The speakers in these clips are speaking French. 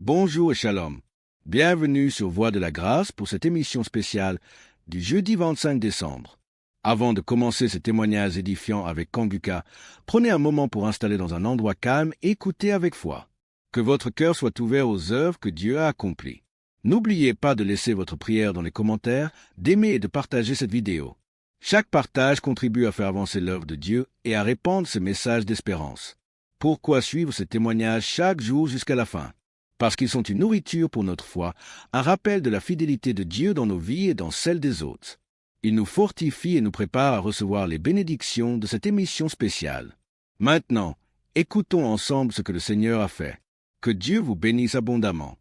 Bonjour et shalom. Bienvenue sur Voix de la Grâce pour cette émission spéciale du jeudi 25 décembre. Avant de commencer ce témoignage édifiant avec Kanguka, prenez un moment pour installer dans un endroit calme et écoutez avec foi. Que votre cœur soit ouvert aux œuvres que Dieu a accomplies. N'oubliez pas de laisser votre prière dans les commentaires, d'aimer et de partager cette vidéo. Chaque partage contribue à faire avancer l'œuvre de Dieu et à répandre ce message d'espérance. Pourquoi suivre ce témoignage chaque jour jusqu'à la fin? Parce qu'ils sont une nourriture pour notre foi, un rappel de la fidélité de Dieu dans nos vies et dans celles des autres. Ils nous fortifient et nous préparent à recevoir les bénédictions de cette émission spéciale. Maintenant, écoutons ensemble ce que le Seigneur a fait. Que Dieu vous bénisse abondamment.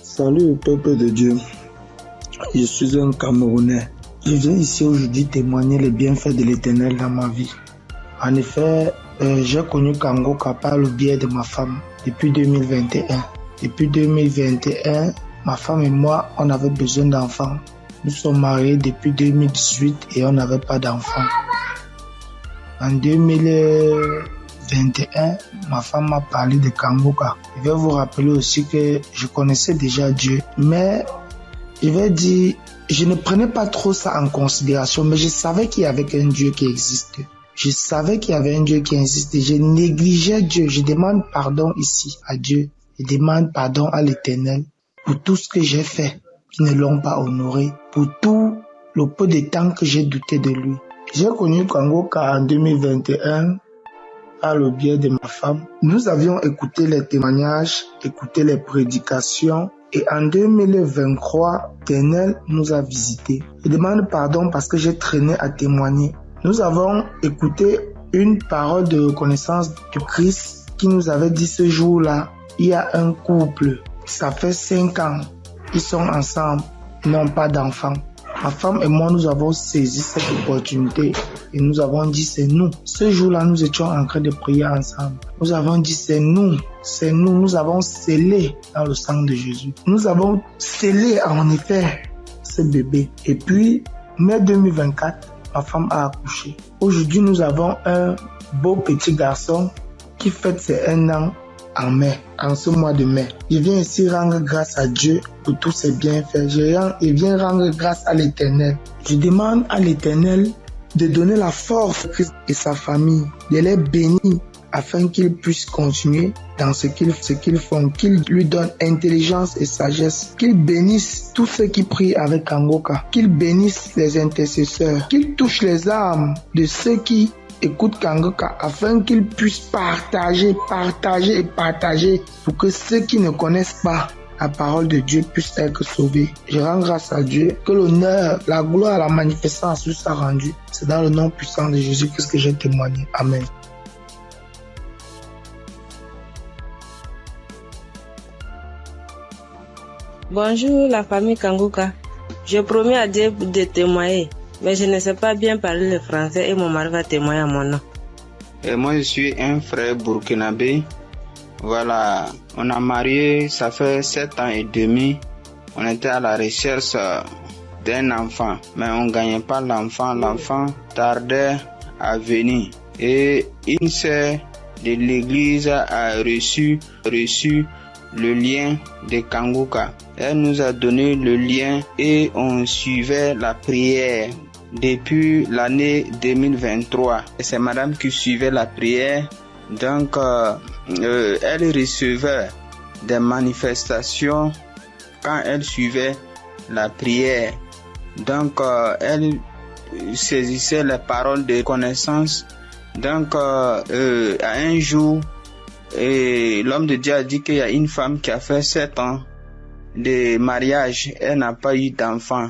Salut au peuple de Dieu. Je suis un Camerounais. Je viens ici aujourd'hui témoigner les bienfaits de l'Éternel dans ma vie. En effet, j'ai connu Kanguka par le biais de ma femme depuis 2021. Depuis 2021, ma femme et moi, on avait besoin d'enfants. Nous sommes mariés depuis 2018 et on n'avait pas d'enfants. En 2021, ma femme m'a parlé de Kanguka. Je vais vous rappeler aussi que je connaissais déjà Dieu, mais je vais dire, je ne prenais pas trop ça en considération, mais je savais qu'il y avait un Dieu qui existe. Je savais qu'il y avait un Dieu qui existait. Je négligeais Dieu. Je demande pardon ici à Dieu. Je demande pardon à l'Éternel pour tout ce que j'ai fait qui ne l'ont pas honoré, pour tout le peu de temps que j'ai douté de lui. J'ai connu Kanguka en 2021 par le biais de ma femme. Nous avions écouté les témoignages, écouté les prédications et en 2023, l'Éternel nous a visités. Je demande pardon parce que j'ai traîné à témoigner. Nous avons écouté une parole de reconnaissance du Christ qui nous avait dit ce jour-là, il y a un couple, ça fait 5 ans, ils sont ensemble, ils n'ont pas d'enfants. Ma femme et moi, nous avons saisi cette opportunité et nous avons dit c'est nous. Ce jour-là, nous étions en train de prier ensemble. Nous avons dit c'est nous, nous avons scellé dans le sang de Jésus. Nous avons scellé en effet ce bébé. Et puis, mai 2024, ma femme a accouché. Aujourd'hui, nous avons un beau petit garçon qui fête ses 1 an en mai, en ce mois de mai. Je viens ici rendre grâce à Dieu pour tous ses bienfaits. Je viens rendre grâce à l'Éternel. Je demande à l'Éternel de donner la force à Christ et sa famille, de les bénir afin qu'ils puissent continuer dans ce qu'ils font, qu'ils lui donnent intelligence et sagesse, qu'ils bénissent tous ceux qui prient avec Kanguka, qu'ils bénissent les intercesseurs, qu'ils touchent les âmes de ceux qui écoutent Kanguka afin qu'ils puissent partager pour que ceux qui ne connaissent pas la parole de Dieu puissent être sauvés. Je rends grâce à Dieu, que l'honneur, la gloire, la magnificence lui soit rendue. C'est dans le nom puissant de Jésus-Christ que j'ai témoigné. Amen. Bonjour la famille Kanguka. Je promets à Dieu de témoigner, mais je ne sais pas bien parler le français et mon mari va témoigner à mon nom. Et moi je suis un frère burkinabé. Voilà, on a marié, ça fait 7 ans et demi. On était à la recherche d'un enfant, mais on ne gagnait pas l'enfant. L'enfant tardait à venir. Et une sœur de l'église a reçu le lien de Kanguka. Elle nous a donné le lien et on suivait la prière depuis l'année 2023. Et c'est madame qui suivait la prière. Donc, elle recevait des manifestations quand elle suivait la prière. Donc, elle saisissait les paroles de connaissance. Donc, à un jour, et l'homme de Dieu a dit qu'il y a une femme qui a fait 7 ans de mariage, elle n'a pas eu d'enfant.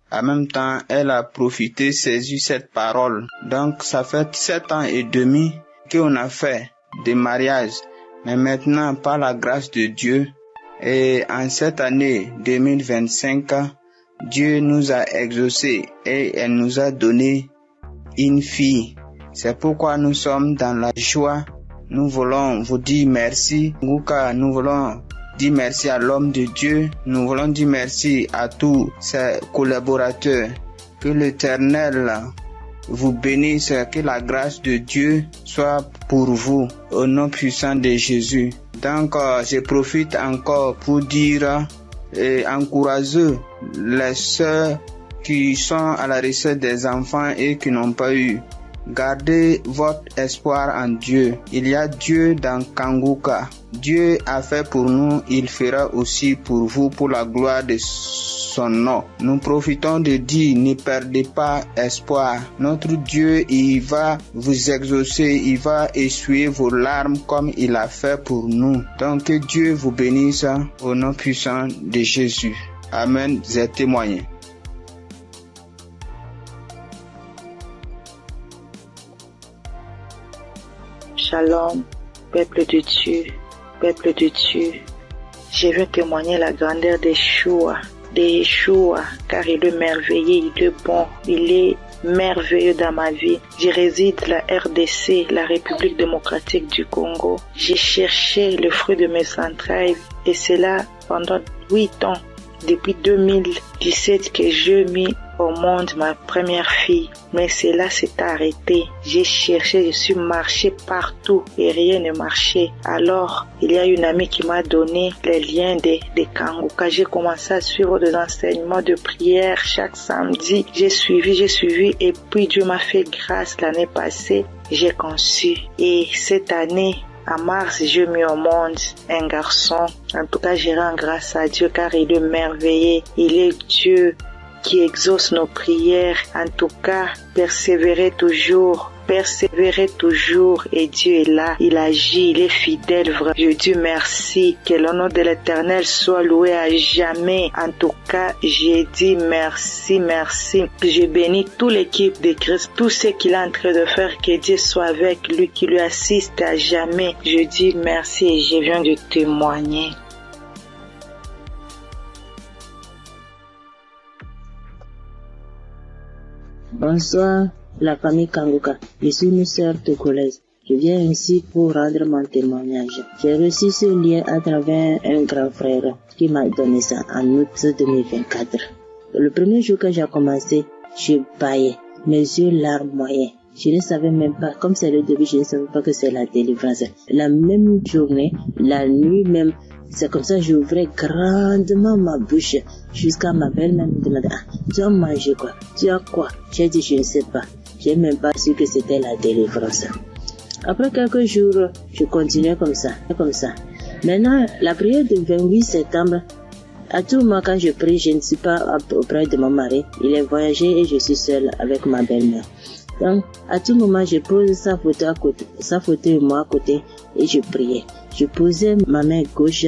En même temps, elle a profité, saisi cette parole. Donc, ça fait 7 ans et demi qu'on a fait des mariages. Mais maintenant, par la grâce de Dieu, et en cette année 2025, Dieu nous a exaucés et elle nous a donné une fille. C'est pourquoi nous sommes dans la joie. Nous voulons vous dire merci. Nous voulons dire merci à l'homme de Dieu. Nous voulons dire merci à tous ses collaborateurs. Que l'Éternel vous bénisse, que la grâce de Dieu soit pour vous. Au nom puissant de Jésus. Donc, je profite encore pour dire et encourager les sœurs qui sont à la recherche des enfants et qui n'ont pas eu. Gardez votre espoir en Dieu. Il y a Dieu dans Kanguka. Dieu a fait pour nous, il fera aussi pour vous, pour la gloire de son nom. Nous profitons de dire, ne perdez pas espoir. Notre Dieu, il va vous exaucer, il va essuyer vos larmes comme il a fait pour nous. Donc que Dieu vous bénisse au nom puissant de Jésus. Amen. J'ai témoigné. Shalom, peuple de Dieu, peuple de Dieu. Je veux témoigner la grandeur de Yeshua, car il est merveilleux, il est bon, il est merveilleux dans ma vie. Je réside à la RDC, la République démocratique du Congo. J'ai cherché le fruit de mes entrailles et c'est là pendant 8 ans, depuis 2017 que je mis au monde ma première fille. Mais cela s'est arrêté. J'ai cherché, je suis marché partout et rien ne marchait. Alors, il y a une amie qui m'a donné les liens de Kanguka. J'ai commencé à suivre des enseignements de prière chaque samedi. J'ai suivi et puis Dieu m'a fait grâce l'année passée. J'ai conçu. Et cette année, en mars, j'ai mis au monde un garçon. En tout cas, je rends grâce à Dieu car il est merveilleux. Il est Dieu qui exauce nos prières. En tout cas, persévérez toujours et Dieu est là, il agit, il est fidèle. Je dis merci, que le nom de l'Éternel soit loué à jamais. En tout cas, j'ai dit merci. Je bénis toute l'équipe de Christ, tout ce qu'il est en train de faire, que Dieu soit avec lui, qui lui assiste à jamais. Je dis merci et je viens de témoigner. Bonsoir, la famille Kanguka. Je suis une sœur togolaise. Je viens ici pour rendre mon témoignage. J'ai reçu ce lien à travers un grand frère qui m'a donné ça en août 2024. Le premier jour que j'ai commencé, je baillais, mes yeux larmes moyens. Je ne savais même pas, comme c'est le début, je ne savais pas que c'est la délivrance. La même journée, la nuit même, c'est comme ça que j'ouvrais grandement ma bouche jusqu'à ma belle-mère me demandait, tu as mangé quoi? Tu as quoi? J'ai dit, je ne sais pas. J'ai même pas su que c'était la délivrance. Après quelques jours, je continuais comme ça. Maintenant, la prière du 28 septembre, à tout moment quand je prie, je ne suis pas auprès de mon mari. Il est voyagé et je suis seule avec ma belle-mère. Donc, à tout moment, je pose sa photo et moi à côté et je priais. Je posais ma main gauche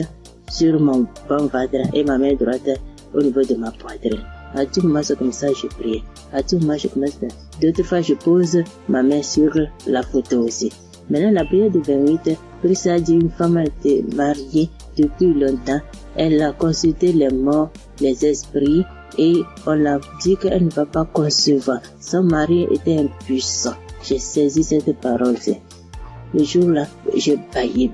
sur mon bon ventre et ma main droite au niveau de ma poitrine. À tout moment, c'est comme ça que je priais. À tout moment, je commence. D'autres fois, je pose ma main sur la photo aussi. Maintenant, la prière du 28, Christ a dit une femme a été mariée depuis longtemps. Elle a consulté les morts, les esprits, et on l'a dit qu'elle ne va pas concevoir. Son mari était impuissant. J'ai saisi cette parole. Le jour-là, j'ai baillé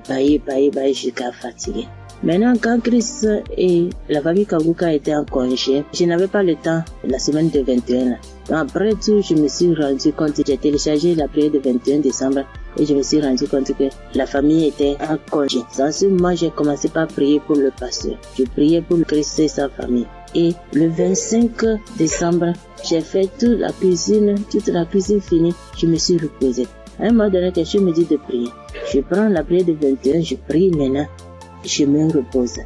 jusqu'à fatiguer. Maintenant, quand Christ et la famille Kanguka étaient en congé, je n'avais pas le temps la semaine de 21. Après tout, je me suis rendu compte, j'ai téléchargé la prière de 21 décembre et je me suis rendu compte que la famille était en congé. Dans ce moment, j'ai commencé par prier pour le pasteur. Je priais pour Christ et sa famille. Et le 25 décembre, j'ai fait toute la cuisine finie, je me suis reposé. À un moment donné, quelqu'un me dit de prier. Je prends la prière de 21, je prie maintenant, je me repose.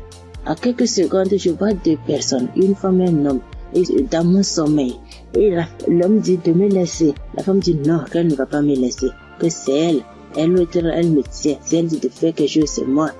À quelques secondes, je vois 2 personnes, une femme et un homme, et dans mon sommeil. Et l'homme dit de me laisser. La femme dit non, qu'elle ne va pas me laisser, que c'est elle. Elle me tient. Si elle dit de faire quelque chose, c'est moi.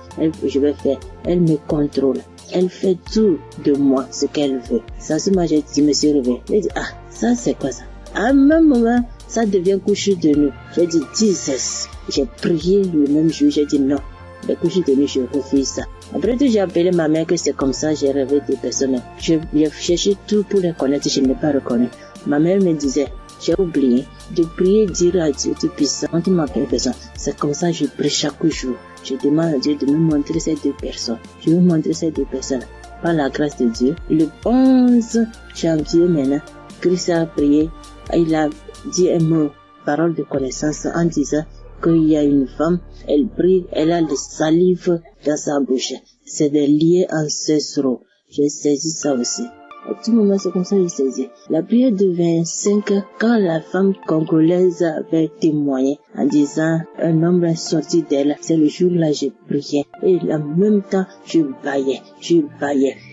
Je vais faire. Elle me contrôle. Elle fait tout de moi, ce qu'elle veut. Ça, ce matin, je me suis réveillé. Je dis, ça c'est quoi ça? À un même moment, ça devient couche de nuit. J'ai dit, Jesus. J'ai prié le même jour, j'ai dit non. Les couches de nuit, je refuse ça. Après tout, j'ai appelé ma mère que c'est comme ça, j'ai rêvé des personnes. J'ai cherché tout pour les connaître, je ne l'ai pas reconnu. Ma mère me disait, j'ai oublié de prier, dire à Dieu Tout-Puissant, on te manque une personne. C'est comme ça que je prie chaque jour. Je demande à Dieu de me montrer ces 2 personnes. Je vais montrer ces 2 personnes. Par la grâce de Dieu, le 11 janvier maintenant, Christ a prié. Il a dit un mot, parole de connaissance, en disant qu'il y a une femme, elle prie, elle a le salive dans sa bouche. C'est des liens ancestraux. J'ai saisi ça aussi. À tout moment, c'est comme ça que je saisis. La prière de 25, quand la femme congolaise avait témoigné en disant un homme est sorti d'elle, c'est le jour-là que j'ai prié. Et en même temps, je baillais.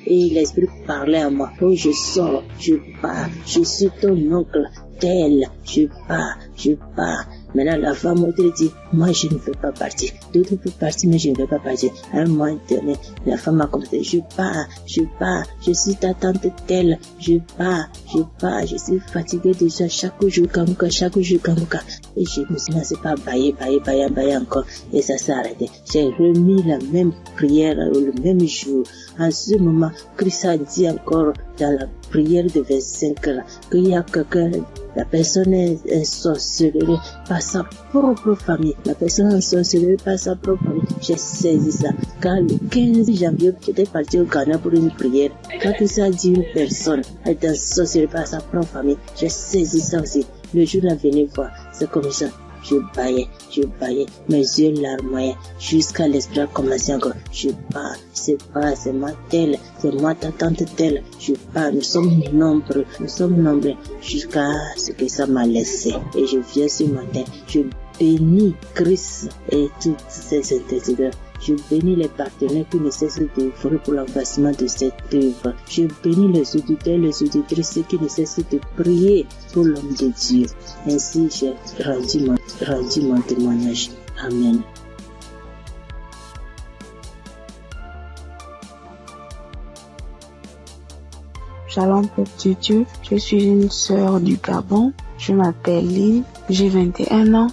Et l'esprit parlait à moi. Oh, je sors, je pars, je suis ton oncle, tel, je pars. Maintenant, la femme autre dit, moi, je ne veux pas partir. D'autres peuvent partir, mais je ne veux pas partir. À un moment donné, la femme a commencé, je pars. Je suis ta tante telle. Je pars. Je suis fatiguée déjà. Chaque jour, Kanguka. Et je me suis lancé par bailler encore. Et ça s'est arrêté. J'ai remis la même prière le même jour. En ce moment, Christ a dit encore dans la prière de 25 là, qu'il y a quelqu'un, la personne est sorcelée par sa propre famille. J'ai saisi ça. Quand le 15 janvier, j'étais parti au Ghana pour une prière. Quand ça dit une personne est sorcelée par sa propre famille, j'ai saisi ça aussi. Le jour est venu voir, c'est comme ça. Je baillais, mes yeux larmoyaient, jusqu'à l'esprit a commencé encore. Je pars, c'est moi telle, c'est moi ta tante telle. Je pars, nous sommes nombreux, jusqu'à ce que ça m'a laissé. Et je viens ce matin, je bénis Christ et toutes ses intercesseurs. Je bénis les partenaires qui ne cessent d'œuvrer pour l'avancement de cette œuvre. Je bénis les auditeurs et les auditrices qui ne cessent de prier pour l'homme de Dieu. Ainsi, j'ai rendu mon témoignage. Amen. Shalom, peuple de Dieu. Je suis une sœur du Gabon. Je m'appelle Lynn. J'ai 21 ans.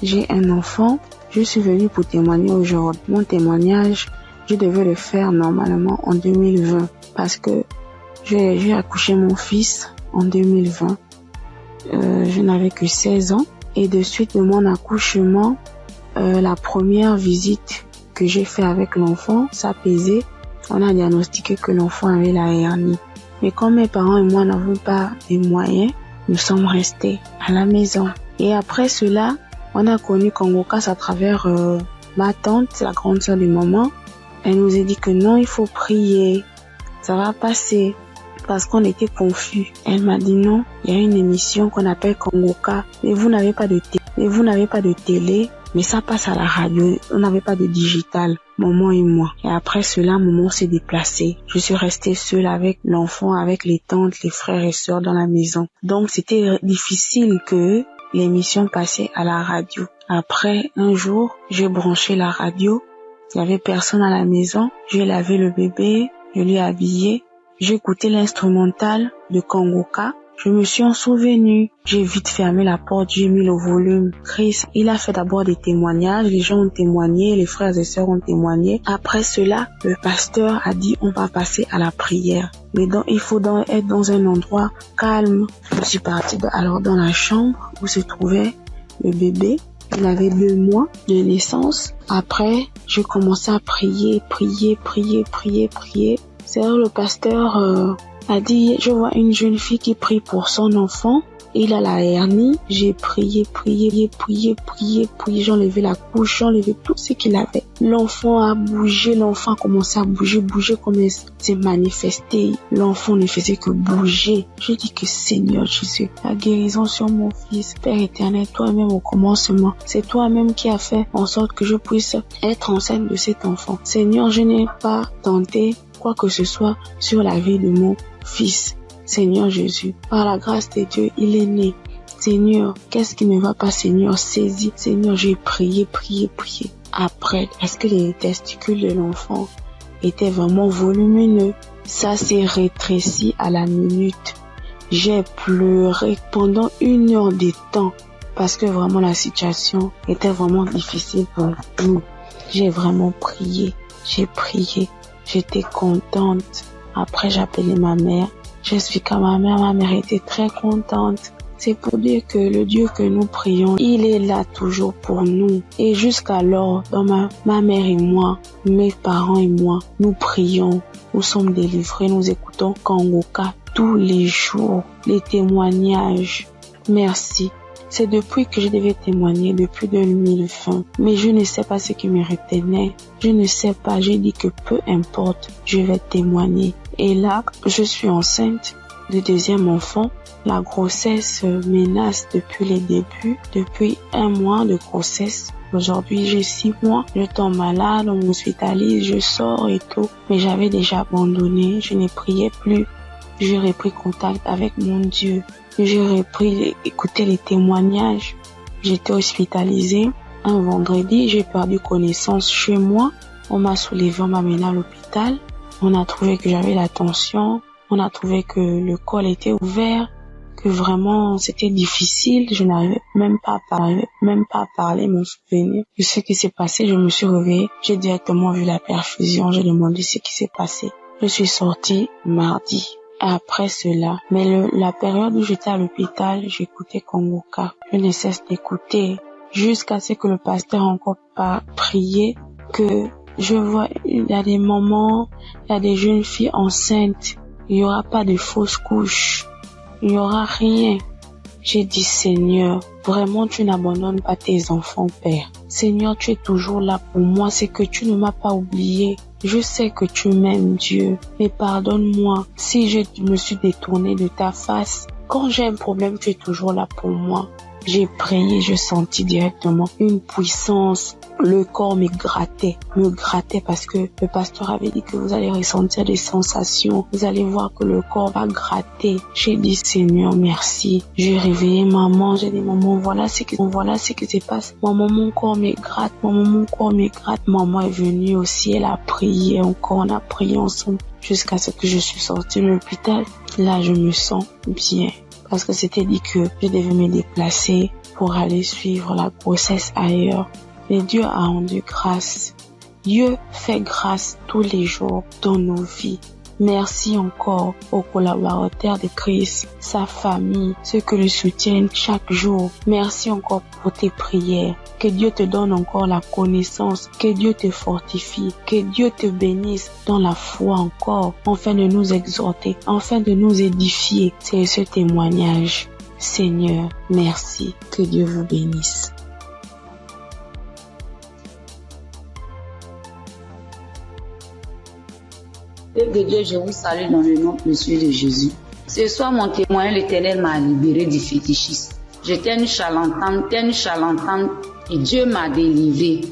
J'ai un enfant. Je suis venue pour témoigner aujourd'hui. Mon témoignage, je devais le faire normalement en 2020 parce que j'ai accouché mon fils en 2020. Je n'avais que 16 ans et de suite de mon accouchement, la première visite que j'ai fait avec l'enfant, ça pesait. On a diagnostiqué que l'enfant avait la hernie. Mais comme mes parents et moi n'avons pas les moyens, nous sommes restés à la maison. Et après cela, on a connu Kangokas à travers ma tante, la grande sœur de maman. Elle nous a dit que non, il faut prier, ça va passer, parce qu'on était confus. Elle m'a dit non, il y a une émission qu'on appelle Kangoka, mais vous n'avez pas de télé, mais ça passe à la radio, on n'avait pas de digital, maman et moi. Et après cela, maman s'est déplacée. Je suis restée seule avec l'enfant, avec les tantes, les frères et sœurs dans la maison. Donc c'était difficile que l'émission passait à la radio. Après, un jour, j'ai branché la radio. Il y avait personne à la maison. J'ai lavé le bébé, je l'ai habillé. J'ai écouté l'instrumental de Kangoka. Je me suis en souvenu. J'ai vite fermé la porte, j'ai mis le volume. Chris, il a fait d'abord des témoignages. Les gens ont témoigné, les frères et sœurs ont témoigné. Après cela, le pasteur a dit on va passer à la prière. Mais donc, il faut être dans un endroit calme. Je suis partie alors dans la chambre où se trouvait le bébé. Il avait 2 mois de naissance. Après, j'ai commencé à prier. C'est là le pasteur a dit, je vois une jeune fille qui prie pour son enfant. Il a la hernie. J'ai prié. J'ai enlevé la couche, j'ai enlevé tout ce qu'il avait. L'enfant a bougé, l'enfant a commencé à bouger comme il s'est manifesté. L'enfant ne faisait que bouger. Je dis que Seigneur Jésus, la guérison sur mon fils, Père éternel, toi-même au commencement, c'est toi-même qui as fait en sorte que je puisse être enceinte de cet enfant. Seigneur, je n'ai pas tenté quoi que ce soit sur la vie de mon fils. Seigneur Jésus, par la grâce de Dieu, il est né. Seigneur, qu'est-ce qui ne va pas, Seigneur? Saisis. Seigneur, j'ai prié. Après, est-ce que les testicules de l'enfant étaient vraiment volumineux? Ça s'est rétréci à la minute. J'ai pleuré pendant 1 heure de temps parce que vraiment la situation était vraiment difficile pour nous. J'ai vraiment prié. J'étais contente. Après, j'ai appelé ma mère. J'explique à ma mère était très contente. C'est pour dire que le Dieu que nous prions, il est là toujours pour nous. Et jusqu'alors, dans ma mère et moi, mes parents et moi, nous prions, nous sommes délivrés, nous écoutons Kangoka tous les jours, les témoignages. Merci. C'est depuis que je devais témoigner, depuis 2020. Mais je ne sais pas ce qui me retenait. Je ne sais pas, j'ai dit que peu importe, je vais témoigner. Et là, je suis enceinte du deuxième enfant. La grossesse menace depuis les débuts, depuis 1 mois de grossesse. Aujourd'hui, j'ai 6 mois, je tombe malade, on m'hospitalise, je sors et tout. Mais j'avais déjà abandonné, je ne priais plus. J'ai repris contact avec mon Dieu. J'ai repris écouter les témoignages. J'étais hospitalisée. Un vendredi, j'ai perdu connaissance chez moi. On m'a soulevé, on m'a mené à l'hôpital. On a trouvé que j'avais la tension. On a trouvé que le col était ouvert, que vraiment c'était difficile. Je n'arrivais même pas à parler, me souvenir de ce qui s'est passé. Je me suis réveillée. J'ai directement vu la perfusion. J'ai demandé ce qui s'est passé. Je suis sortie mardi. Après cela, mais la période où j'étais à l'hôpital, j'écoutais Kongoka. Je ne cesse d'écouter jusqu'à ce que le pasteur encore pas prié, que je vois, il y a des moments, il y a des jeunes filles enceintes, il y aura pas de fausses couches, il y aura rien. J'ai dit, Seigneur, vraiment tu n'abandonnes pas tes enfants, Père. Seigneur, tu es toujours là pour moi, c'est que tu ne m'as pas oublié. Je sais que tu m'aimes, Dieu, mais pardonne-moi si je me suis détournée de ta face. Quand j'ai un problème, tu es toujours là pour moi. J'ai prié, je sentis directement une puissance. Le corps me grattait parce que le pasteur avait dit que vous allez ressentir des sensations. Vous allez voir que le corps va gratter. J'ai dit, Seigneur, merci. J'ai réveillé maman. J'ai dit, maman, voilà ce qui se passe. Maman, mon corps me gratte. Maman est venue aussi. Elle a prié encore. On a prié ensemble jusqu'à ce que je suis sortie de l'hôpital. Là, je me sens bien. Parce que c'était dit que je devais me déplacer pour aller suivre la grossesse ailleurs. Mais Dieu a rendu grâce. Dieu fait grâce tous les jours dans nos vies. Merci encore aux collaborateurs de Christ, sa famille, ceux qui le soutiennent chaque jour. Merci encore pour tes prières. Que Dieu te donne encore la connaissance, que Dieu te fortifie, que Dieu te bénisse dans la foi encore, afin de nous exhorter, afin de nous édifier. C'est ce témoignage. Seigneur, merci. Que Dieu vous bénisse. Père de Dieu, je vous salue dans le nom précieux de Jésus. Ce soir, mon témoin, l'Éternel m'a libéré du fétichisme. J'étais une charlatane, et Dieu m'a délivré.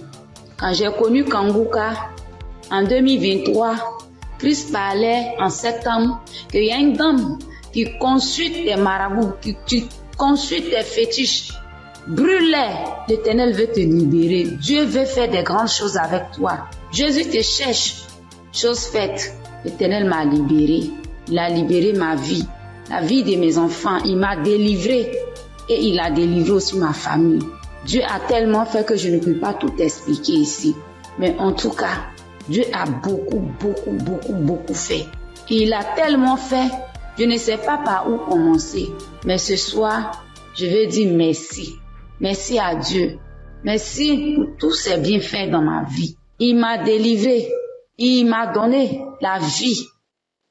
Quand j'ai connu Kanguka, en 2023, Christ parlait en septembre qu'il y a une dame qui consulte des marabouts, qui consulte des fétiches. Brûle-les, l'Éternel veut te libérer. Dieu veut faire des grandes choses avec toi. Jésus te cherche. Chose faite. L'Éternel m'a libéré. Il a libéré ma vie, la vie de mes enfants. Il m'a délivré et il a délivré aussi ma famille. Dieu a tellement fait que je ne peux pas tout expliquer ici. Mais en tout cas, Dieu a beaucoup fait. Et il a tellement fait, je ne sais pas par où commencer. Mais ce soir, je vais dire merci. Merci à Dieu. Merci pour tous ses bienfaits dans ma vie. Il m'a délivré. Il m'a donné la vie.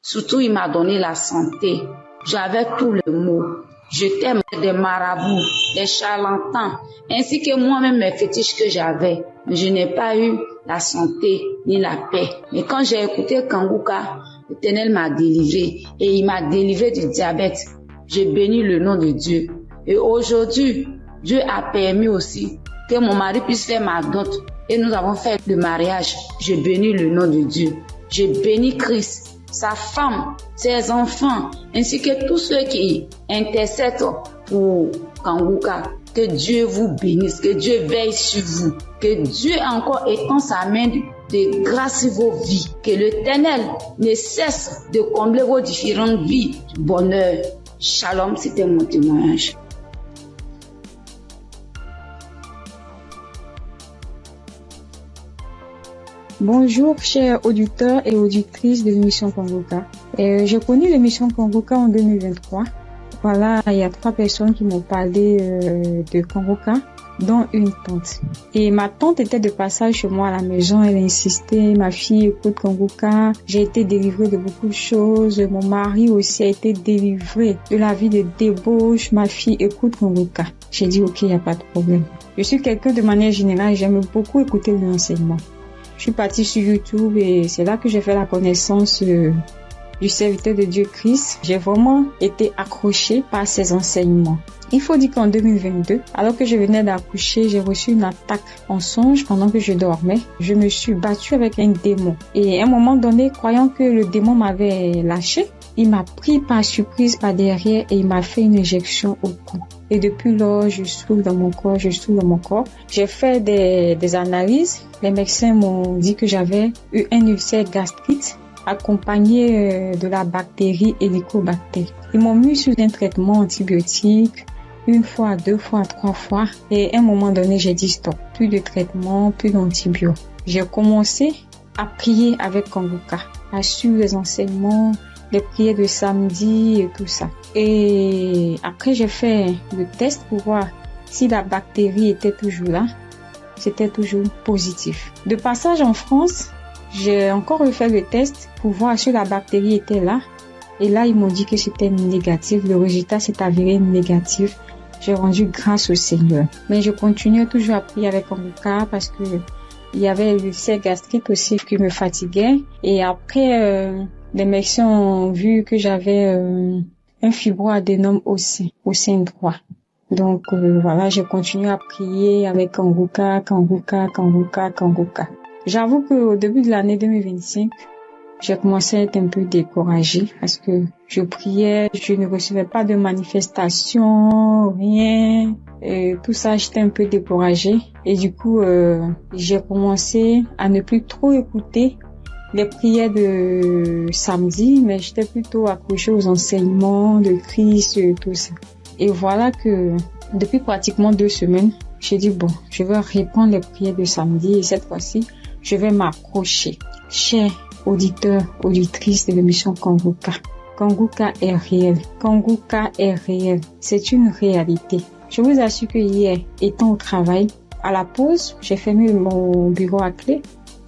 Surtout, il m'a donné la santé. J'avais tout le mot. J'étais des marabouts, des charlatans, ainsi que moi-même mes fétiches que j'avais. Mais je n'ai pas eu la santé ni la paix. Mais quand j'ai écouté Kanguka, l'Éternel m'a délivré et il m'a délivré du diabète. J'ai béni le nom de Dieu. Et aujourd'hui, Dieu a permis aussi que mon mari puisse faire ma dot. Et nous avons fait le mariage. Je bénis le nom de Dieu. Je bénis Christ, sa femme, ses enfants, ainsi que tous ceux qui intercèdent pour Kanguka. Que Dieu vous bénisse, que Dieu veille sur vous, que Dieu encore étend sa main de grâce sur vos vies, que l'Éternel ne cesse de combler vos différentes vies de bonheur. Shalom, c'était mon témoignage. Bonjour, chers auditeurs et auditrices de l'émission Kanguka. J'ai connu l'émission Kanguka en 2023. Voilà, il y a 3 personnes qui m'ont parlé de Kanguka. dont une tante. Et ma tante était de passage chez moi à la maison. Elle insistait, ma fille, écoute Kanguka, j'ai été délivrée de beaucoup de choses. Mon mari aussi a été délivré de la vie de débauche. Ma fille, écoute Kanguka. J'ai dit, ok, il n'y a pas de problème. Je suis quelqu'un de manière générale, j'aime beaucoup écouter les enseignements. Je suis partie sur YouTube et c'est là que j'ai fait la connaissance du serviteur de Dieu Christ. J'ai vraiment été accrochée par ses enseignements. Il faut dire qu'en 2022, alors que je venais d'accoucher, j'ai reçu une attaque en songe pendant que je dormais. Je me suis battue avec un démon. Et à un moment donné, croyant que le démon m'avait lâché, il m'a pris par surprise par derrière et il m'a fait une injection au cou. Et depuis lors, je souffre dans mon corps. J'ai fait des analyses. Les médecins m'ont dit que j'avais eu un ulcère gastrique accompagné de la bactérie Helicobacter. Ils m'ont mis sous un traitement antibiotique 1 fois, 2 fois, 3 fois. Et à un moment donné, j'ai dit stop. Plus de traitement, plus d'antibiotiques. J'ai commencé à prier avec Kanguka, à suivre les enseignements, les prières de samedi et tout ça. Et après, j'ai fait le test pour voir si la bactérie était toujours là. C'était toujours positif. De passage en France, j'ai encore refait le test pour voir si la bactérie était là. Et là, ils m'ont dit que c'était négatif. Le résultat s'est avéré négatif. J'ai rendu grâce au Seigneur. Mais je continuais toujours à prier avec Kanguka parce que il y avait l'ulcère gastrique aussi qui me fatiguait. Et après, les médecins ont vu que j'avais un fibroadénome au sein droit. Donc voilà, j'ai continué à prier avec Kanguka. J'avoue qu'au début de l'année 2025, j'ai commencé à être un peu découragée parce que je priais, je ne recevais pas de manifestation, rien. Et tout ça, j'étais un peu découragée. Et du coup, j'ai commencé à ne plus trop écouter les prières de samedi, mais j'étais plutôt accrochée aux enseignements de Christ et tout ça. Et voilà que depuis pratiquement 2 semaines, j'ai dit bon, je vais reprendre les prières de samedi et cette fois-ci, je vais m'accrocher. Chers auditeurs, auditrices de l'émission Kanguka, Kanguka est réel. Kanguka est réel. C'est une réalité. Je vous assure que hier, étant au travail, à la pause, j'ai fermé mon bureau à clé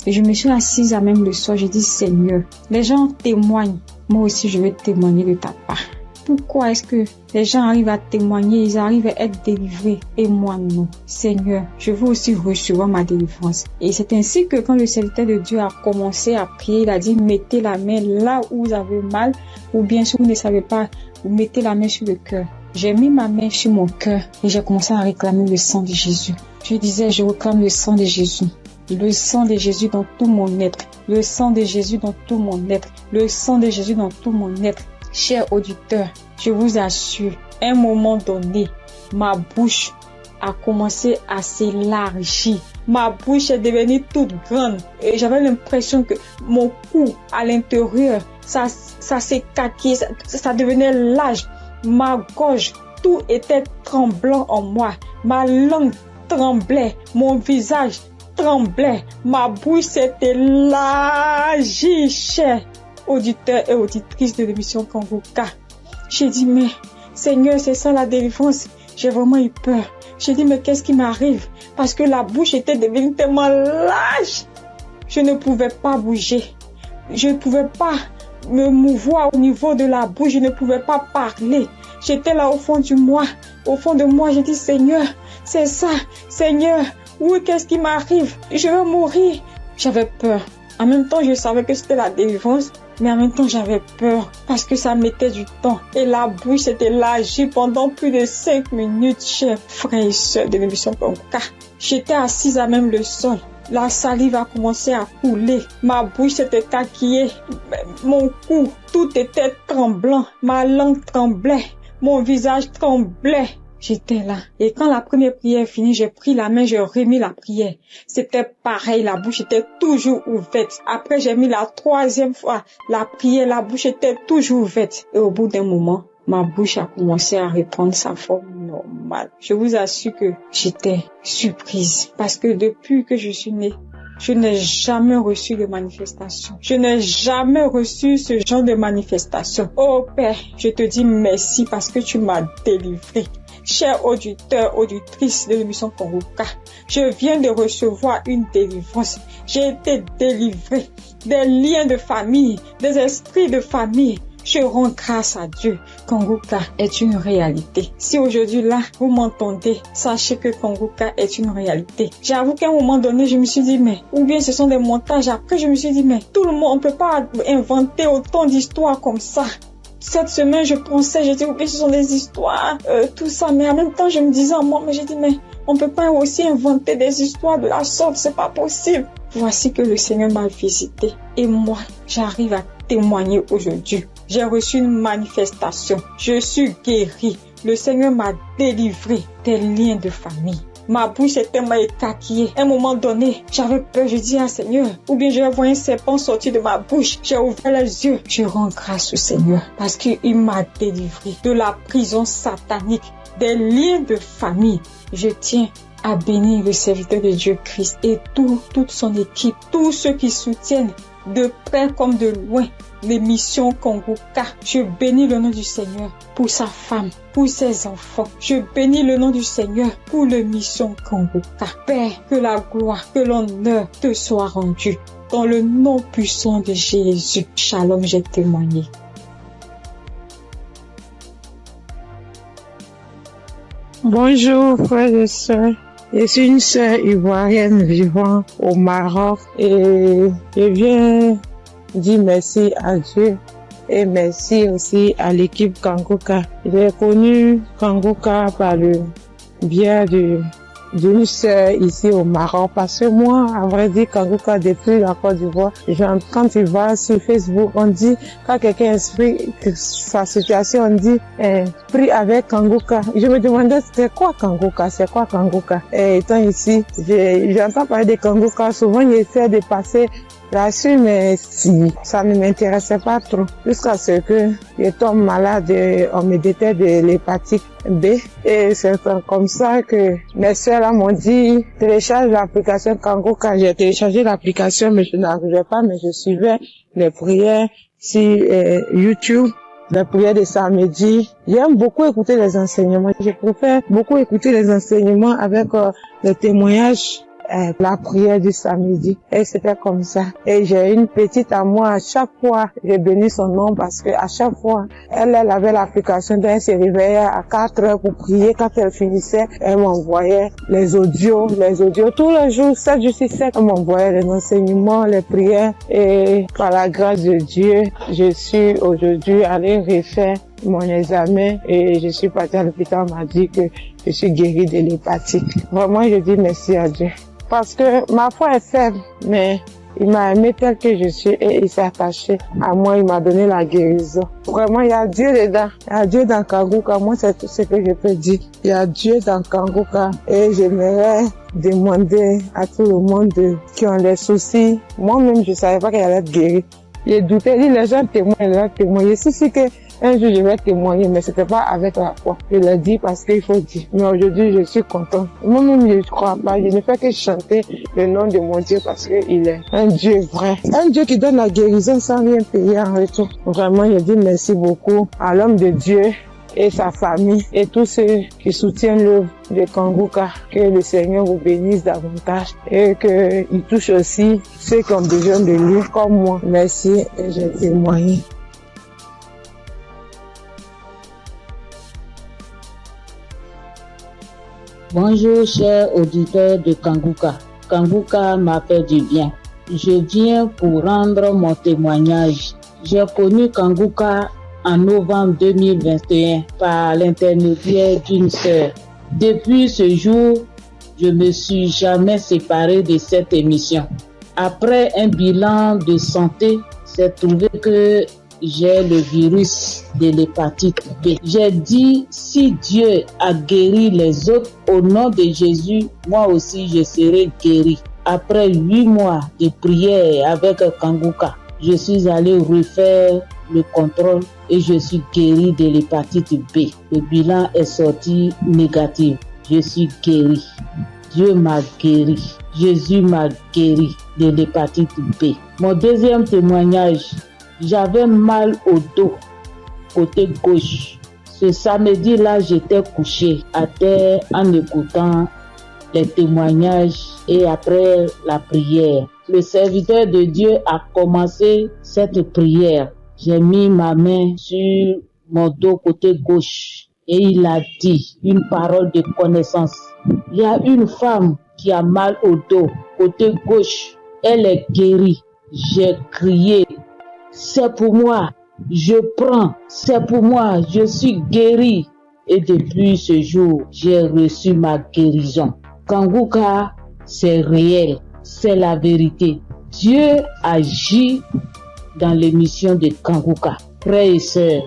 et je me suis assise à même le sol. J'ai dit Seigneur, les gens témoignent. Moi aussi, je vais témoigner de ta part. Pourquoi est-ce que les gens arrivent à témoigner, ils arrivent à être délivrés et moi non? Seigneur, je veux aussi recevoir ma délivrance. Et c'est ainsi que quand le serviteur de Dieu a commencé à prier, il a dit mettez la main là où vous avez mal ou bien si vous ne savez pas, vous mettez la main sur le cœur. J'ai mis ma main sur mon cœur et j'ai commencé à réclamer le sang de Jésus. Je disais, je réclame le sang de Jésus. Le sang de Jésus dans tout mon être. Le sang de Jésus dans tout mon être. Le sang de Jésus dans tout mon être. Chers auditeurs, je vous assure, à un moment donné, ma bouche a commencé à s'élargir. Ma bouche est devenue toute grande et j'avais l'impression que mon cou à l'intérieur, ça s'écaquait, ça devenait large. Ma gorge, tout était tremblant en moi. Ma langue tremblait, mon visage tremblait, ma bouche s'est élargie, chers auditeurs et auditrices de l'émission Kanguka. J'ai dit, mais Seigneur, c'est ça la délivrance. J'ai vraiment eu peur. J'ai dit, mais qu'est-ce qui m'arrive? Parce que la bouche était devenue tellement large. Je ne pouvais pas bouger. Je ne pouvais pas me mouvoir au niveau de la bouche. Je ne pouvais pas parler. J'étais là au fond de moi. Au fond de moi, j'ai dit, Seigneur, c'est ça. Seigneur, oui, qu'est-ce qui m'arrive? Je vais mourir. J'avais peur. En même temps, je savais que c'était la délivrance. Mais en même temps, j'avais peur parce que ça mettait du temps. Et la bouche s'était élargie pendant plus de 5 minutes, chers frères et sœurs de l'émission Kanguka. J'étais assise à même le sol. La salive a commencé à couler. Ma bouche s'était taquillée. Mon cou, tout était tremblant. Ma langue tremblait. Mon visage tremblait. J'étais là. Et quand la première prière est finie, j'ai pris la main, j'ai remis la prière. C'était pareil, la bouche était toujours ouverte. Après, j'ai mis la 3e fois la prière, la bouche était toujours ouverte. Et au bout d'un moment, ma bouche a commencé à reprendre sa forme normale. Je vous assure que j'étais surprise. Parce que depuis que je suis née, je n'ai jamais reçu de manifestation. Je n'ai jamais reçu ce genre de manifestation. Oh Père, je te dis merci parce que tu m'as délivré. chers auditeurs, auditrices de l'émission Congoka, je viens de recevoir une délivrance. J'ai été délivré des liens de famille, des esprits de famille. Je rends grâce à Dieu. Congoka est une réalité. Si aujourd'hui là, vous m'entendez, sachez que Congoka est une réalité. J'avoue qu'à un moment donné, je me suis dit, mais, ou bien ce sont des montages. Après, je me suis dit, mais, tout le monde, on peut pas inventer autant d'histoires comme ça. Cette semaine, je pensais, j'ai dit, ok, ce sont des histoires, tout ça. Mais en même temps, je me disais à moi, mais j'ai dit, mais, on peut pas aussi inventer des histoires de la sorte, c'est pas possible. Voici que le Seigneur m'a visité. Et moi, j'arrive à témoigner aujourd'hui. J'ai reçu une manifestation. Je suis guérie. Le Seigneur m'a délivré des liens de famille. Ma bouche était tellement écarquillée. À un moment donné, j'avais peur. Je dis à Seigneur, ou bien je vais voir un serpent sortir de ma bouche. J'ai ouvert les yeux. Je rends grâce au Seigneur parce qu'il m'a délivré de la prison satanique, des liens de famille. Je tiens à bénir le serviteur de Dieu Christ et toute son équipe, tous ceux qui soutiennent de près comme de loin l'émission Congoka. Je bénis le nom du Seigneur pour sa femme, pour ses enfants. Je bénis le nom du Seigneur pour l'émission Congoka. Père, que la gloire, que l'honneur te soit rendu. Dans le nom puissant de Jésus. Shalom, j'ai témoigné. Bonjour frères et sœurs. Je suis une sœur ivoirienne vivant au Maroc et je viens dire merci à Dieu et merci aussi à l'équipe Congoka. J'ai connu Congoka par le biais d'une sœur ici au Maroc parce que moi, à vrai dire, Congoka depuis la Côte d'Ivoire, quand tu vas sur Facebook, on dit, quand quelqu'un explique sa situation, on dit, prie avec Congoka. Je me demandais, c'est quoi Congoka? Et étant ici, j'entends parler de Congoka, souvent j'essaie de passer là-dessus, mais si, ça ne m'intéressait pas trop. Jusqu'à ce que je tombe malade, on me détecte de l'hépatite B. Et c'est comme ça que mes soeurs là m'ont dit, télécharge l'application Congoka. J'ai téléchargé l'application, mais je n'arrivais pas, mais je suivais les prières sur YouTube. Les prières de samedi. J'aime beaucoup écouter les enseignements. Je préfère beaucoup écouter les enseignements avec les témoignages. La prière du samedi. Et c'était comme ça. Et j'ai une petite à moi, à chaque fois, j'ai béni son nom parce que à chaque fois, elle avait l'application, donc elle se réveillait à 4 heures pour prier. Quand elle finissait, elle m'envoyait les audios, tous les jours, 7 jours sur 7, elle m'envoyait les enseignements, les prières. Et par la grâce de Dieu, je suis aujourd'hui allée refaire mon examen et je suis partie à l'hôpital, on m'a dit que je suis guérie de l'hépatite. Vraiment, je dis merci à Dieu. Parce que ma foi est faible, mais il m'a aimé tel que je suis et il s'est attaché à moi, il m'a donné la guérison. Vraiment, il y a Dieu dedans. Il y a Dieu dans Congoka. Moi, c'est tout ce que je peux dire. Il y a Dieu dans Congoka et j'aimerais demander à tout le monde qui ont des soucis. Moi-même, je savais pas qu'elle allait être guérie. J'ai douté, les gens témoignent. Je suis que un jour je vais témoigner, mais c'était pas avec la foi. Je l'ai dit parce qu'il faut dire. Mais aujourd'hui, je suis content. Moi-même, je ne crois pas. Je ne fais que chanter le nom de mon Dieu parce qu'il est un Dieu vrai. Un Dieu qui donne la guérison sans rien payer en retour. Vraiment, je dis merci beaucoup à l'homme de Dieu et sa famille et tous ceux qui soutiennent l'œuvre de Congoka. Que le Seigneur vous bénisse davantage et qu'il touche aussi ceux qui ont besoin de lui comme moi. Merci et j'ai témoigné. Bonjour chers auditeurs de Congoka. Congoka m'a fait du bien. Je viens pour rendre mon témoignage. J'ai connu Congoka en novembre 2021 par l'intermédiaire d'une sœur. Depuis ce jour, je me suis jamais séparée de cette émission. Après un bilan de santé, j'ai trouvé que j'ai le virus de l'hépatite B. J'ai dit, si Dieu a guéri les autres, au nom de Jésus, moi aussi je serai guéri. Après 8 mois de prière avec Congoka, je suis allée refaire le contrôle et je suis guéri de l'hépatite B. Le bilan est sorti négatif. Je suis guéri. Dieu m'a guéri. Jésus m'a guéri de l'hépatite B. Mon deuxième témoignage, j'avais mal au dos, côté gauche. Ce samedi-là, j'étais couché à terre en écoutant les témoignages et après la prière. Le serviteur de Dieu a commencé cette prière. J'ai mis ma main sur mon dos côté gauche et il a dit une parole de connaissance. Il y a une femme qui a mal au dos côté gauche. Elle est guérie. J'ai crié. C'est pour moi. Je prends. C'est pour moi. Je suis guérie. Et depuis ce jour, j'ai reçu ma guérison. Kanguka, c'est réel. C'est la vérité. Dieu agit dans l'émission de Kanguka. Frères et sœurs,